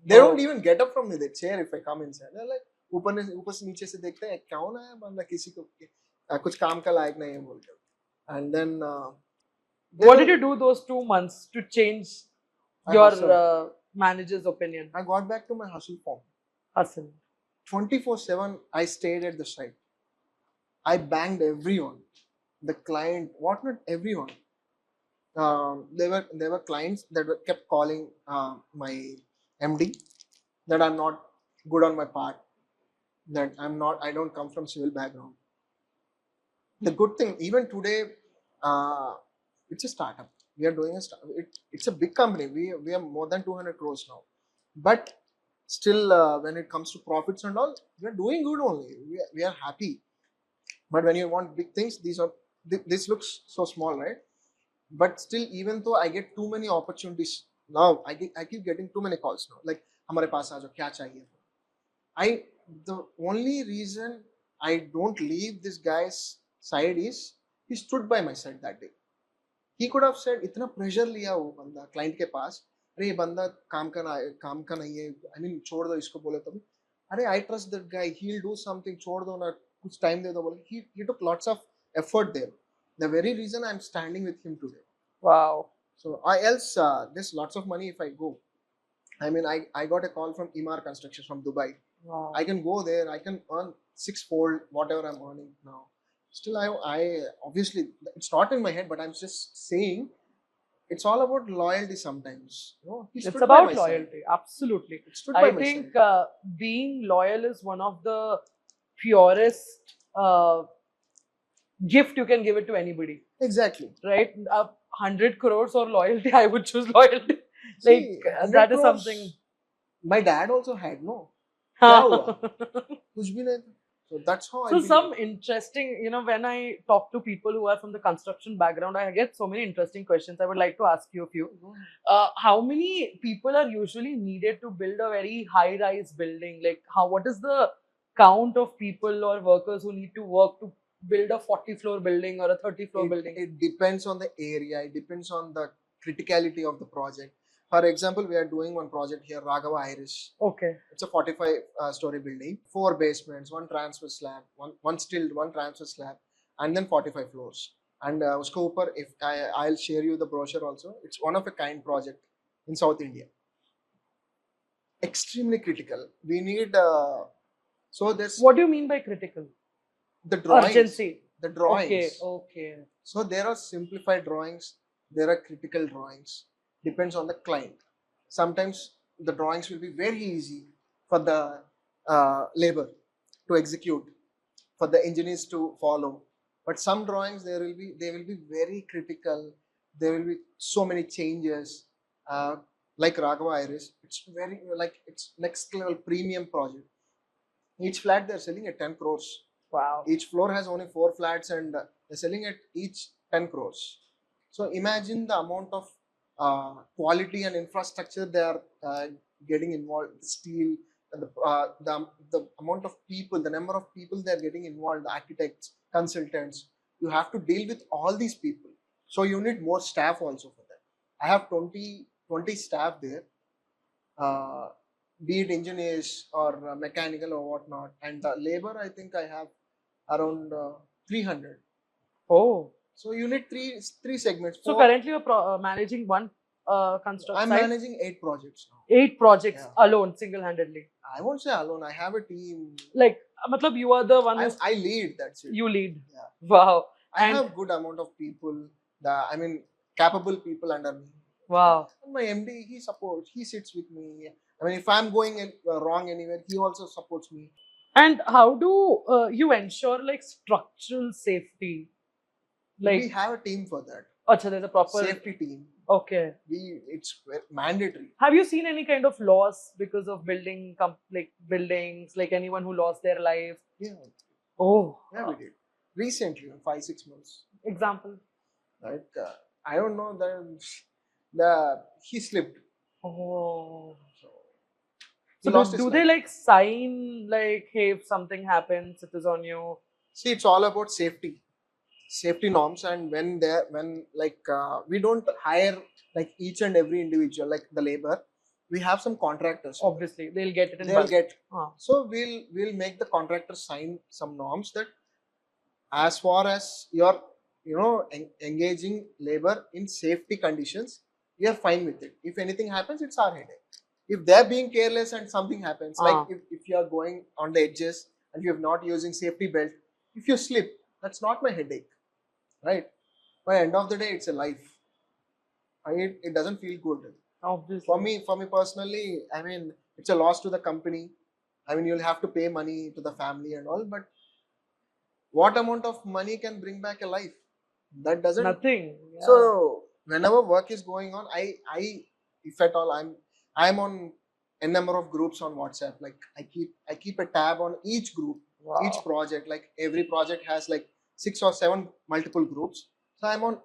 They don't even get up from the chair if I come inside. They're like, ऊपर से नीचे से देखते हैं कौन है बंदा किसी को कुछ काम का लायक नहीं है बोलकर. And then What did you do those 2 months to change I your hustled. manager's opinion? I got back to my hustle form. Hustle. 24/7, I stayed at the site. I banged everyone, the client, what not everyone. There were clients that kept calling my MD that I'm not good on my part, that I don't come from civil background. The good thing, even today, uh, it's a startup. We are doing it's a big company. We are more than 200 crores now, but still, when it comes to profits and all, we are doing good only. We are happy. But when you want big things, this looks so small, right? But still, even though I get too many opportunities now, I keep getting too many calls now. Like, हमारे पास आ जाओ, क्या चाहिए? I the only reason I don't leave this guy's side is he stood by my side that day. He could have said, इतना pressure लिया वो बंदा client के पास, अरे ये बंदा काम का नहीं है, I mean छोड़ दो इसको बोले तो, अरे I trust that guy, he'll do something, छोड़ दो ना, कुछ time दे दो बोले. He took lots of effort there. The very reason I'm standing with him today. Wow. So else there's lots of money if I go. I mean, I got a call from Imar Construction from Dubai. Wow. I can go there. I can earn sixfold whatever I'm earning now. Still, I obviously it's not in my head, but I'm just saying it's all about loyalty. Sometimes, he It's stood by about my loyalty. side. Absolutely. It stood by I my think side. being loyal is one of the purest gift you can give it to anybody. Exactly. Right? 100 crores or loyalty, I would choose loyalty. See, Like 100 that is crores, something. My dad also had no. क्या हुआ? कुछ भी नहीं. So that's how I So believe. some interesting, when I talk to people who are from the construction background, I get so many interesting questions. I would like to ask you a few. How many people are usually needed to build a very high-rise building? Like, what is the count of people or workers who need to work to build a 40-floor building or a 30-floor building? It depends on the area. It depends on the criticality of the project. For example, we are doing one project here, Raghava Irish. Okay. It's a 45-story building, 4 basements, 1 transfer slab, one stilled, 1 transfer slab, and then 45 floors. And usko upar, if I'll share you the brochure also. It's one of a kind project in South India. Extremely critical. We need so there's. What do you mean by critical? The drawings. Urgency. The drawings. Okay. So there are simplified drawings. There are critical drawings. Depends on the client. Sometimes the drawings will be very easy for the labor to execute, for the engineers to follow. But some drawings they will be very critical. There will be so many changes. Like Raghava Iris, it's next level premium project. Each flat they're selling at 10 crores. Wow. Each floor has only 4 flats and they're selling at each 10 crores. So imagine the amount of quality and infrastructure they are getting involved, the steel, and the amount of people, the number of people they are getting involved, the architects, consultants. You have to deal with all these people. So you need more staff also for that. I have 20 staff there. Be it engineers or mechanical or whatnot, and the labor I think I have around 300. Oh. So you need three segments. So currently you're managing one construction I'm site? managing 8 projects now. 8 projects alone, single-handedly? I won't say alone. I have a team. Like, matlab you are the one who I lead. That's it. you lead. Yeah. Wow. I have good amount of people. Capable people under me. Wow. And my MD, he supports. He sits with me. I mean, if I'm going wrong anywhere, he also supports me. And how do you ensure like structural safety? We have a team for that. Achha, there's a proper safety team. Okay. It's mandatory. Have you seen any kind of loss because of buildings, like anyone who lost their life? Yeah. Oh. Yeah, we did. Recently, 5-6 months. Example? Like, I don't know, he slipped. Oh. So do they like sign like, hey, if something happens, it is on you? See, it's all about safety norms, and we don't hire like each and every individual like the labor. We have some contractors. Obviously, they'll get it. So we'll make the contractor sign some norms that as far as your engaging labor in safety conditions, we are fine with it. If anything happens, it's our headache. If they're being careless and something happens, like if you are going on the edges and you're not using safety belt, if you slip, that's not my headache, right? By end of the day, it's a life. It doesn't feel good. Obviously. For me personally, I mean, it's a loss to the company. I mean, you'll have to pay money to the family and all, but what amount of money can bring back a life? That doesn't. Nothing. Yeah. So whenever work is going on, if at all, I'm on a number of groups on WhatsApp. Like I keep a tab on each group, each project. Like every project has like 6 or 7 multiple groups. So I'm on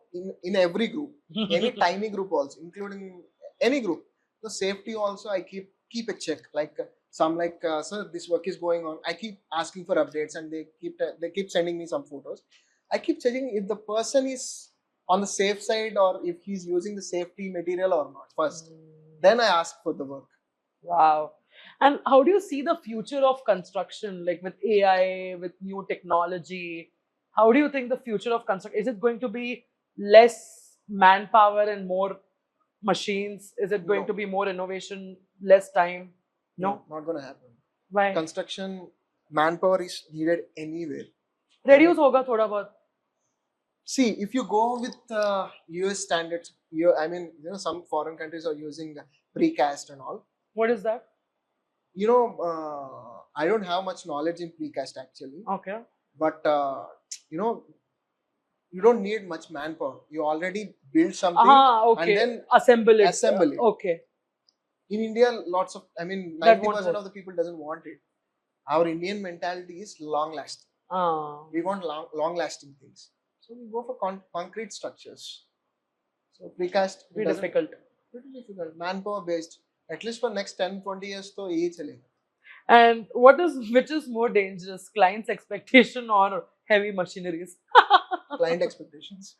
in every group, any tiny group also, including any group. The safety also I keep a check. Like some like sir, this work is going on. I keep asking for updates, and they keep sending me some photos. I keep checking if the person is on the safe side or if he's using the safety material or not first. Then I ask for the work. Wow. And how do you see the future of construction, like with AI, with new technology? How do you think the future of construction, is it going to be less manpower and more machines? Is it going No. to be more innovation, less time? No. Not gonna happen. Why? Construction manpower is needed anywhere. Reduce hoga thoda bahut. See, if you go with US standards, I mean, some foreign countries are using precast and all. What is that? I don't have much knowledge in precast actually. Okay. But you don't need much manpower. You already build something okay. and then assemble it. Okay. In India, lots of, I mean, 90% of the people doesn't want it. Our Indian mentality is long lasting. We want long lasting things. So we go for concrete structures. So precast Pretty difficult. Manpower based. At least for next 10-20 years, तो यही चलेगा. And which is more dangerous, client's expectation or heavy machineries? Client expectations.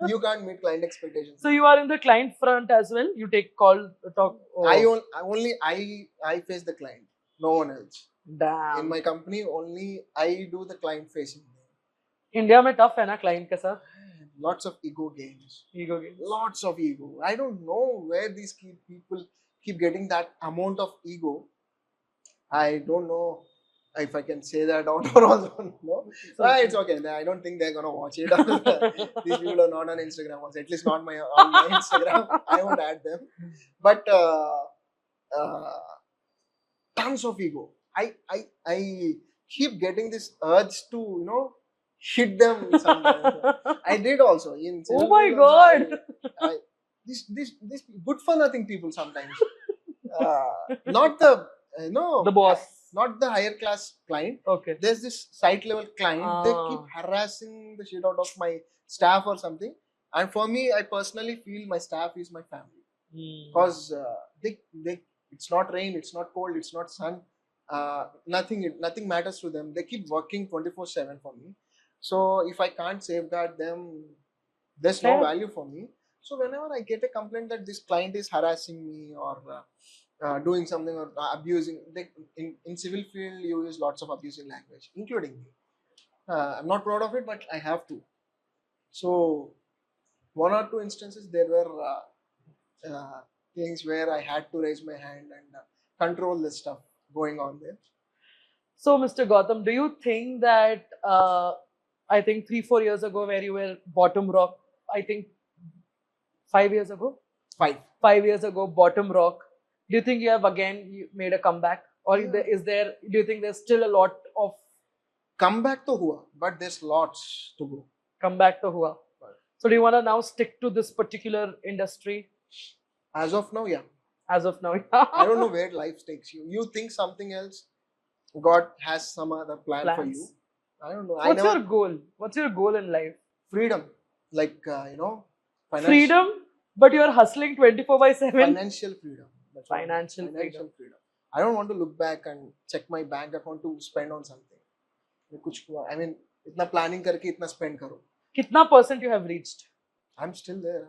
You can't meet client expectations. So you are in the client front as well. You take call, talk. Oh. I face the client. No one else. Damn. In my company, only I do the client facing. India में tough है ना client के साथ. Lots of ego games. Ego games. Lots of ego. I don't know where these people keep getting that amount of ego. I don't know if I can say that out or also. No, it's okay. I don't think they're gonna watch it. These people are not on Instagram. Also. At least not on my Instagram. I won't add them. But tons of ego. I keep getting this urge to hit them sometimes. I did also. Oh my god! This good for nothing people sometimes. Not the the boss, not the higher class client. Okay. There's this site level client. They keep harassing the shit out of my staff or something. And for me, I personally feel my staff is my family because it's not rain, it's not cold, it's not sun. Nothing matters to them. They keep working 24/7 for me. So if I can't safeguard them, there's no value for me. So whenever I get a complaint that this client is harassing me or doing something or abusing, in civil field you use lots of abusing language, including me. I'm not proud of it, but I have to. So 1 or 2 instances there were things where I had to raise my hand and control this stuff going on there. So Mr. Goutam, do you think that I think 3-4 years ago where you were bottom rock, I think 5 years ago? 5 years ago, bottom rock. Do you think you have again made a comeback? Or do you think there's still a lot of... Comeback to hua, but there's lots to go. Comeback to hua. So do you want to now stick to this particular industry? As of now, yeah. As of now, I don't know where life takes you. You think something else, God has some other plan for you. I don't know. What's your goal? What's your goal in life? Freedom. Like, freedom, but you are hustling 24/7. Financial freedom. Financial freedom. I don't want to look back and check my bank account to spend on something. I mean, itna planning karke itna spend karo. Kitna % you have reached? I'm still there.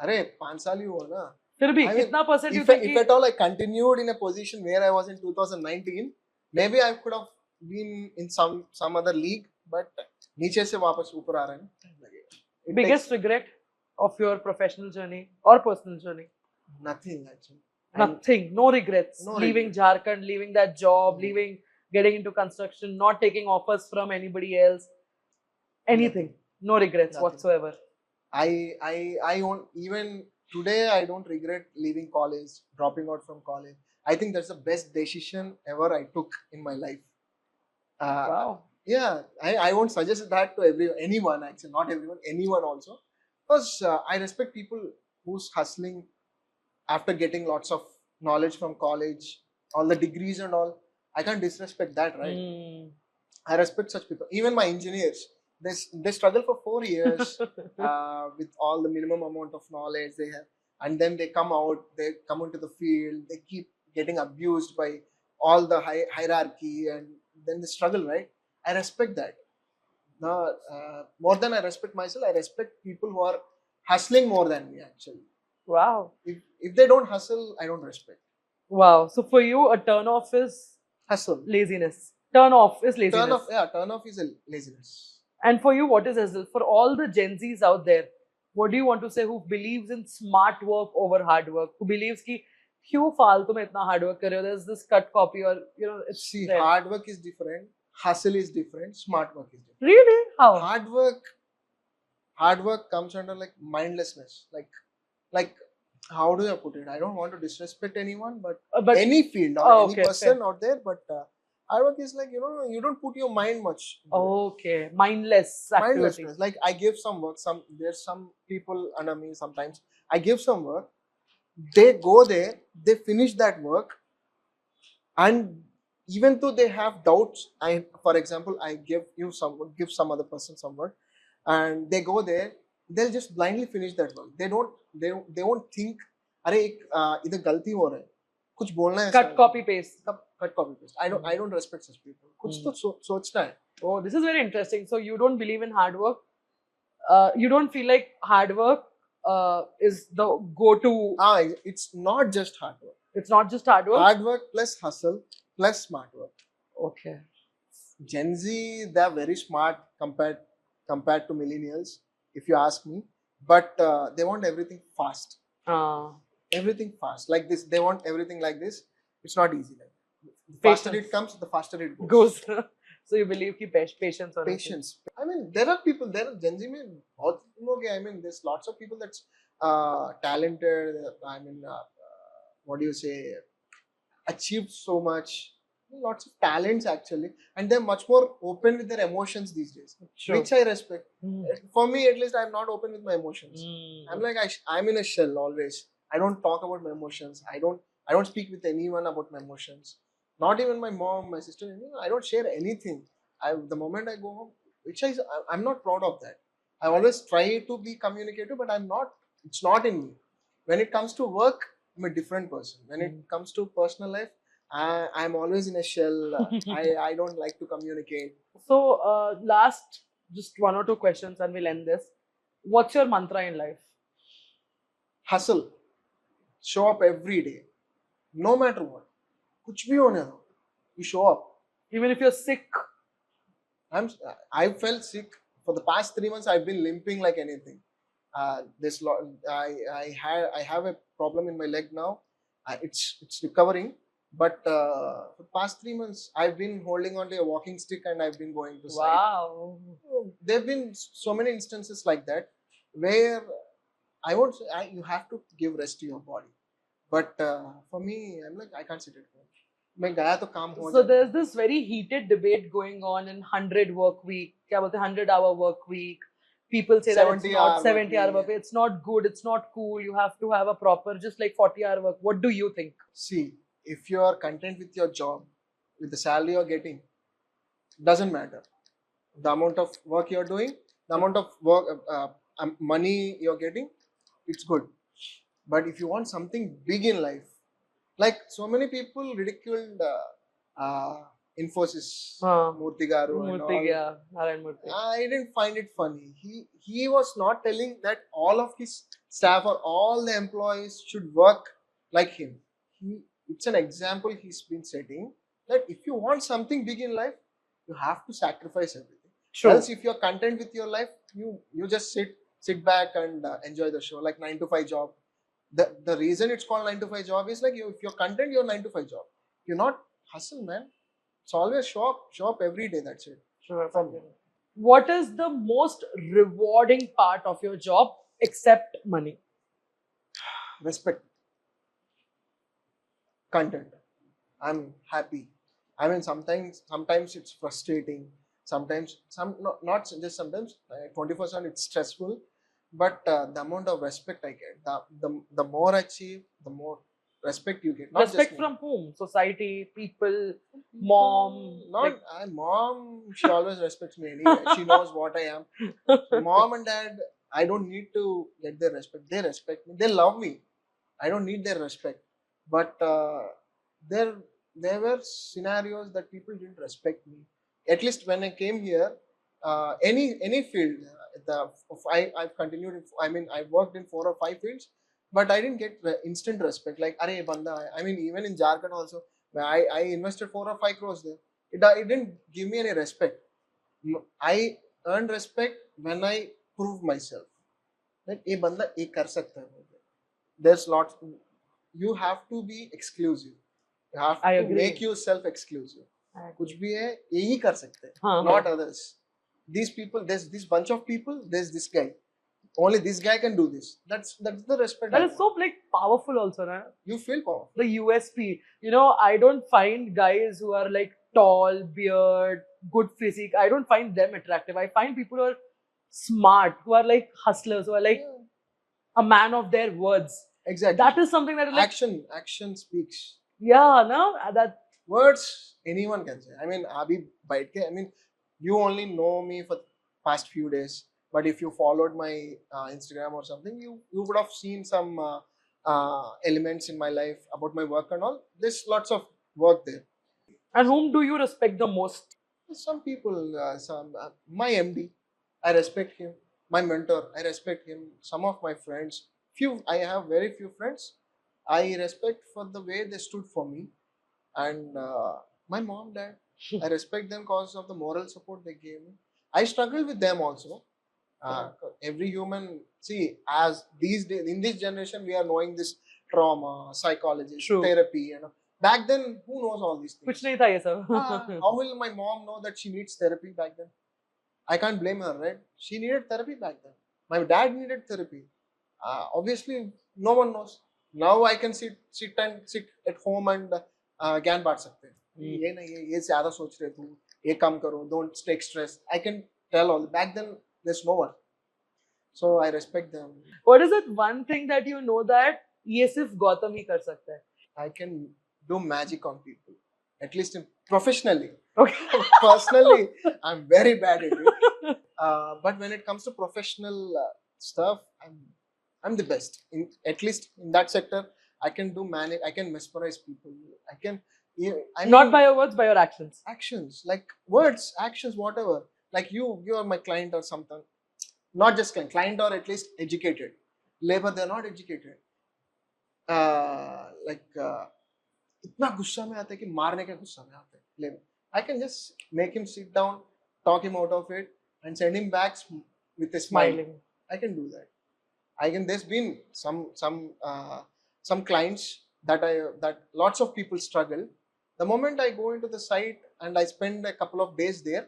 Arey, 5 saal hi hua na. Fir bhi, kitna % you think? If at all I continued in a position where I was in 2019, maybe I could have been in some other league, but नीचे से वापस ऊपर आ रहा है ना, time लगेगा. It Biggest takes regret of your professional journey or personal journey? nothing actually. And Nothing. No regrets. no Leaving regret. Jharkhand, leaving that job, No. leaving, getting into construction, not taking offers from anybody else. Anything. No regrets Nothing. whatsoever. I won't even today. I don't regret leaving college, dropping out from college. I think that's the best decision ever I took in my life. Wow. Yeah, I won't suggest that to anyone actually, not everyone, anyone also, because I respect people who's hustling after getting lots of knowledge from college, all the degrees and all. I can't disrespect that, right? Mm. I respect such people. Even my engineers, they struggle for 4 years with all the minimum amount of knowledge they have, and then they come out, they come into the field, they keep getting abused by all the hierarchy, and then they struggle, right? I respect that. Now, more than I respect myself, I respect people who are hustling more than me. Actually, Wow. if they don't hustle, I don't respect. Wow. So for you, a turn off is Hustle. laziness. Turn off is laziness. Turn off is a laziness. And for you, what is hustle? For all the Gen Zs out there, what do you want to say who believes in smart work over hard work? Who believes कि क्यों फालतू में इतना hard work कर रहे हो? There's this cut copy or it's See, there. hard work is different, hustle is different, smart work is different. Really? How? Hard work comes under like mindlessness. Like how do I put it? I don't want to disrespect anyone, but any field or any person fair. out there, but hard work is like, you don't put your mind much into it. Okay, mindless activity. Mindlessness. Like I give some work, there's some people under me sometimes. I give some work, they go there, they finish that work, and even though they have doubts, for example, I give some other person some work, and they go there, they'll just blindly finish that work. They won't think, अरे इधर गलती हो रहा है, कुछ बोलना है. Cut copy paste. Cut copy paste. I don't respect such people. कुछ तो सोचना है. Oh, this is very interesting. So you don't believe in hard work. You don't feel like hard work is the go-to. It's not just hard work. It's not just hard work. Hard work plus hustle plus smart work. Okay. Gen Z, they're very smart compared to millennials, if you ask me. But they want everything fast. Everything fast. Like this, they want everything like this. It's not easy. Like the faster it comes, the faster it goes. So you believe ki patience or patience. I mean, there are people, there are Gen Z mein bahut log hai. I mean, there's lots of people that's talented. I mean, what do you say? Achieved so much. Lots of talents actually, and they're much more open with their emotions these days, which I respect. For me, at least, I'm not open with my emotions. I'm like I'm in a shell always. I don't talk about my emotions. I don't speak with anyone about my emotions. Not even my mom, my sister. I don't share anything. The moment I go home, I'm not proud of that. I always try to be communicative, but I'm not. It's not in me. When it comes to work, I'm a different person. When it comes to personal life, I'm always in a shell. I don't like to communicate. So, last just one or two questions and we'll end this. What's your mantra in life? Hustle. Show up every day. No matter what. कुछ भी होने दो. You show up. Even if you're sick. I felt sick. For the past 3 months, I've been limping like anything. I have a problem in my leg now. It's recovering. But for the past 3 months, I've been holding on to a walking stick and I've been going to site. Wow. There have been so many instances like that where I won't say you have to give rest to your body. But for me, I'm like, I can't sit at home. So there's this very heated debate going on in 100 work week. 100-hour work week. People say that it's not 70-hour work week. It's not good. It's not cool. You have to have a proper, just like 40-hour work. What do you think? See, if you are content with your job, with the salary you're getting, doesn't matter. The amount of work you're doing, the amount of work, money you're getting, it's good. But if you want something big in life, like so many people ridiculed Infosys, Murthy Garu and all. I didn't find it funny. He was not telling that all of his staff or all the employees should work like him. It's an example he's been setting that if you want something big in life, you have to sacrifice everything. True. Else, if you're content with your life, you just sit back and enjoy the show, like 9 to 5 job. The reason it's called 9 to 5 job is like if you're content, you're 9 to 5 job. You're not hustle, man. It's always show up every day. That's it. Sure. What is the most rewarding part of your job except money? Respect, content. I'm happy. I mean, sometimes it's frustrating. Sometimes not just sometimes. 24/7 it's stressful, but the amount of respect I get, the more I achieve, the more respect you get. Not Respect just me. from whom? Society, people, mom. Not like- mom. She always respects me anyway. She knows what I am. Mom and dad, I don't need to get their respect. They respect me. They love me. I don't need their respect. But there there were scenarios that people didn't respect me. At least when I came here, any field, I've continued. I mean, I worked in 4 or 5 fields, but I didn't get instant respect. Like, "Arey banda," I mean, even in Jharkhand also, I invested 4 or 5 crores there. It didn't give me any respect. I earned respect when I proved myself. Like, "ये बंदा ये कर सकता है." There's lots. You have to be exclusive. You have I to agree. make yourself exclusive. कुछ भी है यही कर सकते हैं, हाँ, not हाँ. others. These people, there's this bunch of people, there's this guy. Only this guy can do this. That's the respect. That I is so want. like powerful also, na? You feel powerful. The USP. You know, I don't find guys who are like tall, beard, good physique. I don't find them attractive. I find people who are smart, who are like hustlers, who are like Yeah, a man of their words. exactly. That is something that is like, Action speaks. yeah, no, that Words anyone can say. I mean, abhi bite ke, I mean, you only know me for past few days, but if you followed my Instagram or something, you would have seen some elements in my life about my work and all. There's lots of work there. And whom do you respect the most? Some people, my MD, I respect him. My mentor, I respect him. Some of my friends, I have very few friends. I respect for the way they stood for me, and my mom, dad, I respect them because of the moral support they gave me. I struggle with them also. Every human, see, as these days in this generation, we are knowing this trauma, psychology, True. therapy, back then, who knows all these things? कुछ नहीं था ये सब. How will my mom know that she needs therapy back then? I can't blame her, right? She needed therapy back then. My dad needed therapy. Obviously, no one knows. Now I can sit at home and ज्ञान बांट सकते हैं. ये नहीं, ये ज़्यादा सोच रहे तू, ये कम करो, don't take stress. I can tell all. Back then, there's no one. So I respect them. What is it one thing that you know that ये सिर्फ गौतम ही कर सकता है? I can do magic on people, at least professionally. Okay. Personally, I'm very bad at it. But when it comes to professional stuff, I'm the best. At least in that sector, I can do manage. I can mesmerize people. I can. I mean, Not by your words, by your actions. actions, like words, actions, whatever. Like you are my client or something. Not just client or at least educated. Labor, they're not educated. इतना गुस्सा में आता है कि मारने के गुस्सा में आता है labour. I can just make him sit down, talk him out of it, and send him back with a smile. Smiling. I can do that. There's been some clients that lots of people struggle. The moment I go into the site and I spend a couple of days there,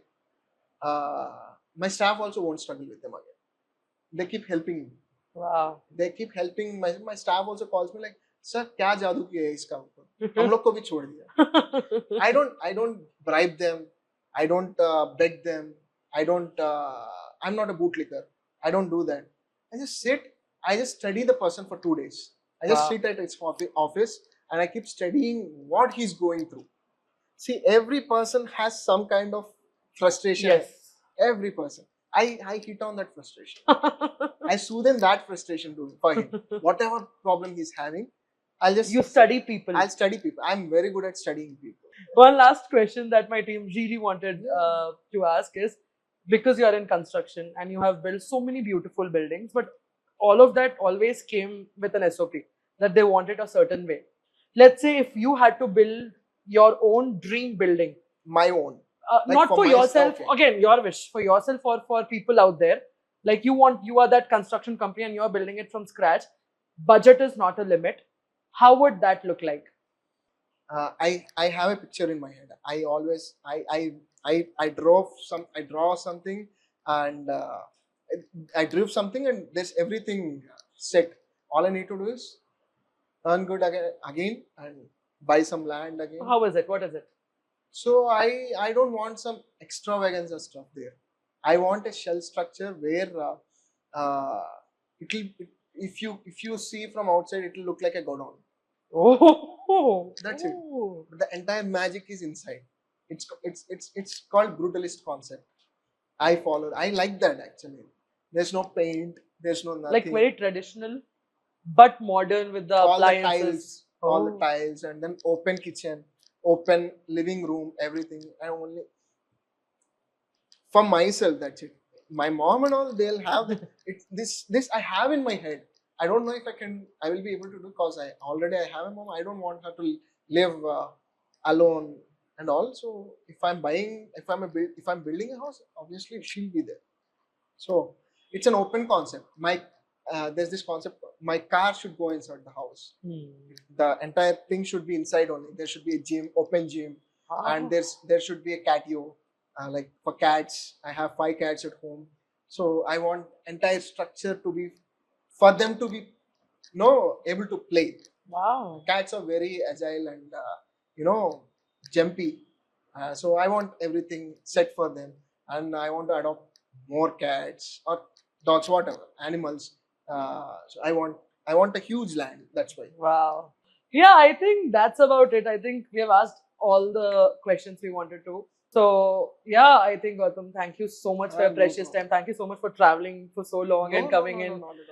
my staff also won't struggle with them again. They keep helping me. Wow. They keep helping. My staff also calls me like, "Sir, क्या जादू किया है इसका ऊपर? हम लोग को भी छोड़ दिया." I don't bribe them. I don't beg them. I'm not a bootlicker. I don't do that. I just sit. I just study the person for 2 days. I just sit at his office and I keep studying what he's going through. See, every person has some kind of frustration. Yes. Every person. I hit on that frustration. I soothe in that frustration for him. Whatever problem he's having, You study people. I'll study people. I'm very good at studying people. One last question that my team really wanted to ask is, because you are in construction and you have built so many beautiful buildings, but all of that always came with an SOP that they wanted a certain way. Let's say if you had to build your own dream building, My own. Like not for for my yourself. stuff, yeah. Again, your wish for yourself or for people out there. Like you are that construction company and you are building it from scratch. Budget is not a limit. How would that look like? I have a picture in my head. I always I draw something, and I drew something, and there's everything set. All I need to do is earn good again and buy some land again. How is it? What is it? So I don't want some extravaganza stuff there. I want a shell structure where it'll if you see from outside, it'll look like a godown. Oh, That's it. oh. But the entire magic is inside. It's called brutalist concept. I follow. I like that actually. There's no paint. There's no Like nothing. very traditional, but modern with the all the appliances. all the Oh. tiles, and then open kitchen, open living room, everything. I only for myself. That's it. My mom and all, they'll have this I have in my head. I don't know if I will be able to do, because I have a mom. I don't want her to live alone and all. So if I'm building a house, obviously she'll be there. So it's an open concept. There's this concept. My car should go inside the house. Hmm. The entire thing should be inside only. There should be a gym, open gym, and Ah. there should be a catio, like for cats. I have 5 cats at home, so I want entire structure to be for them to be able to play. Wow. Cats are very agile and you know jumpy, so I want everything set for them, and I want to adopt more cats or dogs, whatever animals. So I want a huge land. That's why. Wow. Yeah, I think that's about it. I think we have asked all the questions we wanted to. So yeah, I think Gautam, thank you so much for your No precious problem. time. Thank you so much for traveling for so long No, and no, coming no, no, in. not at all.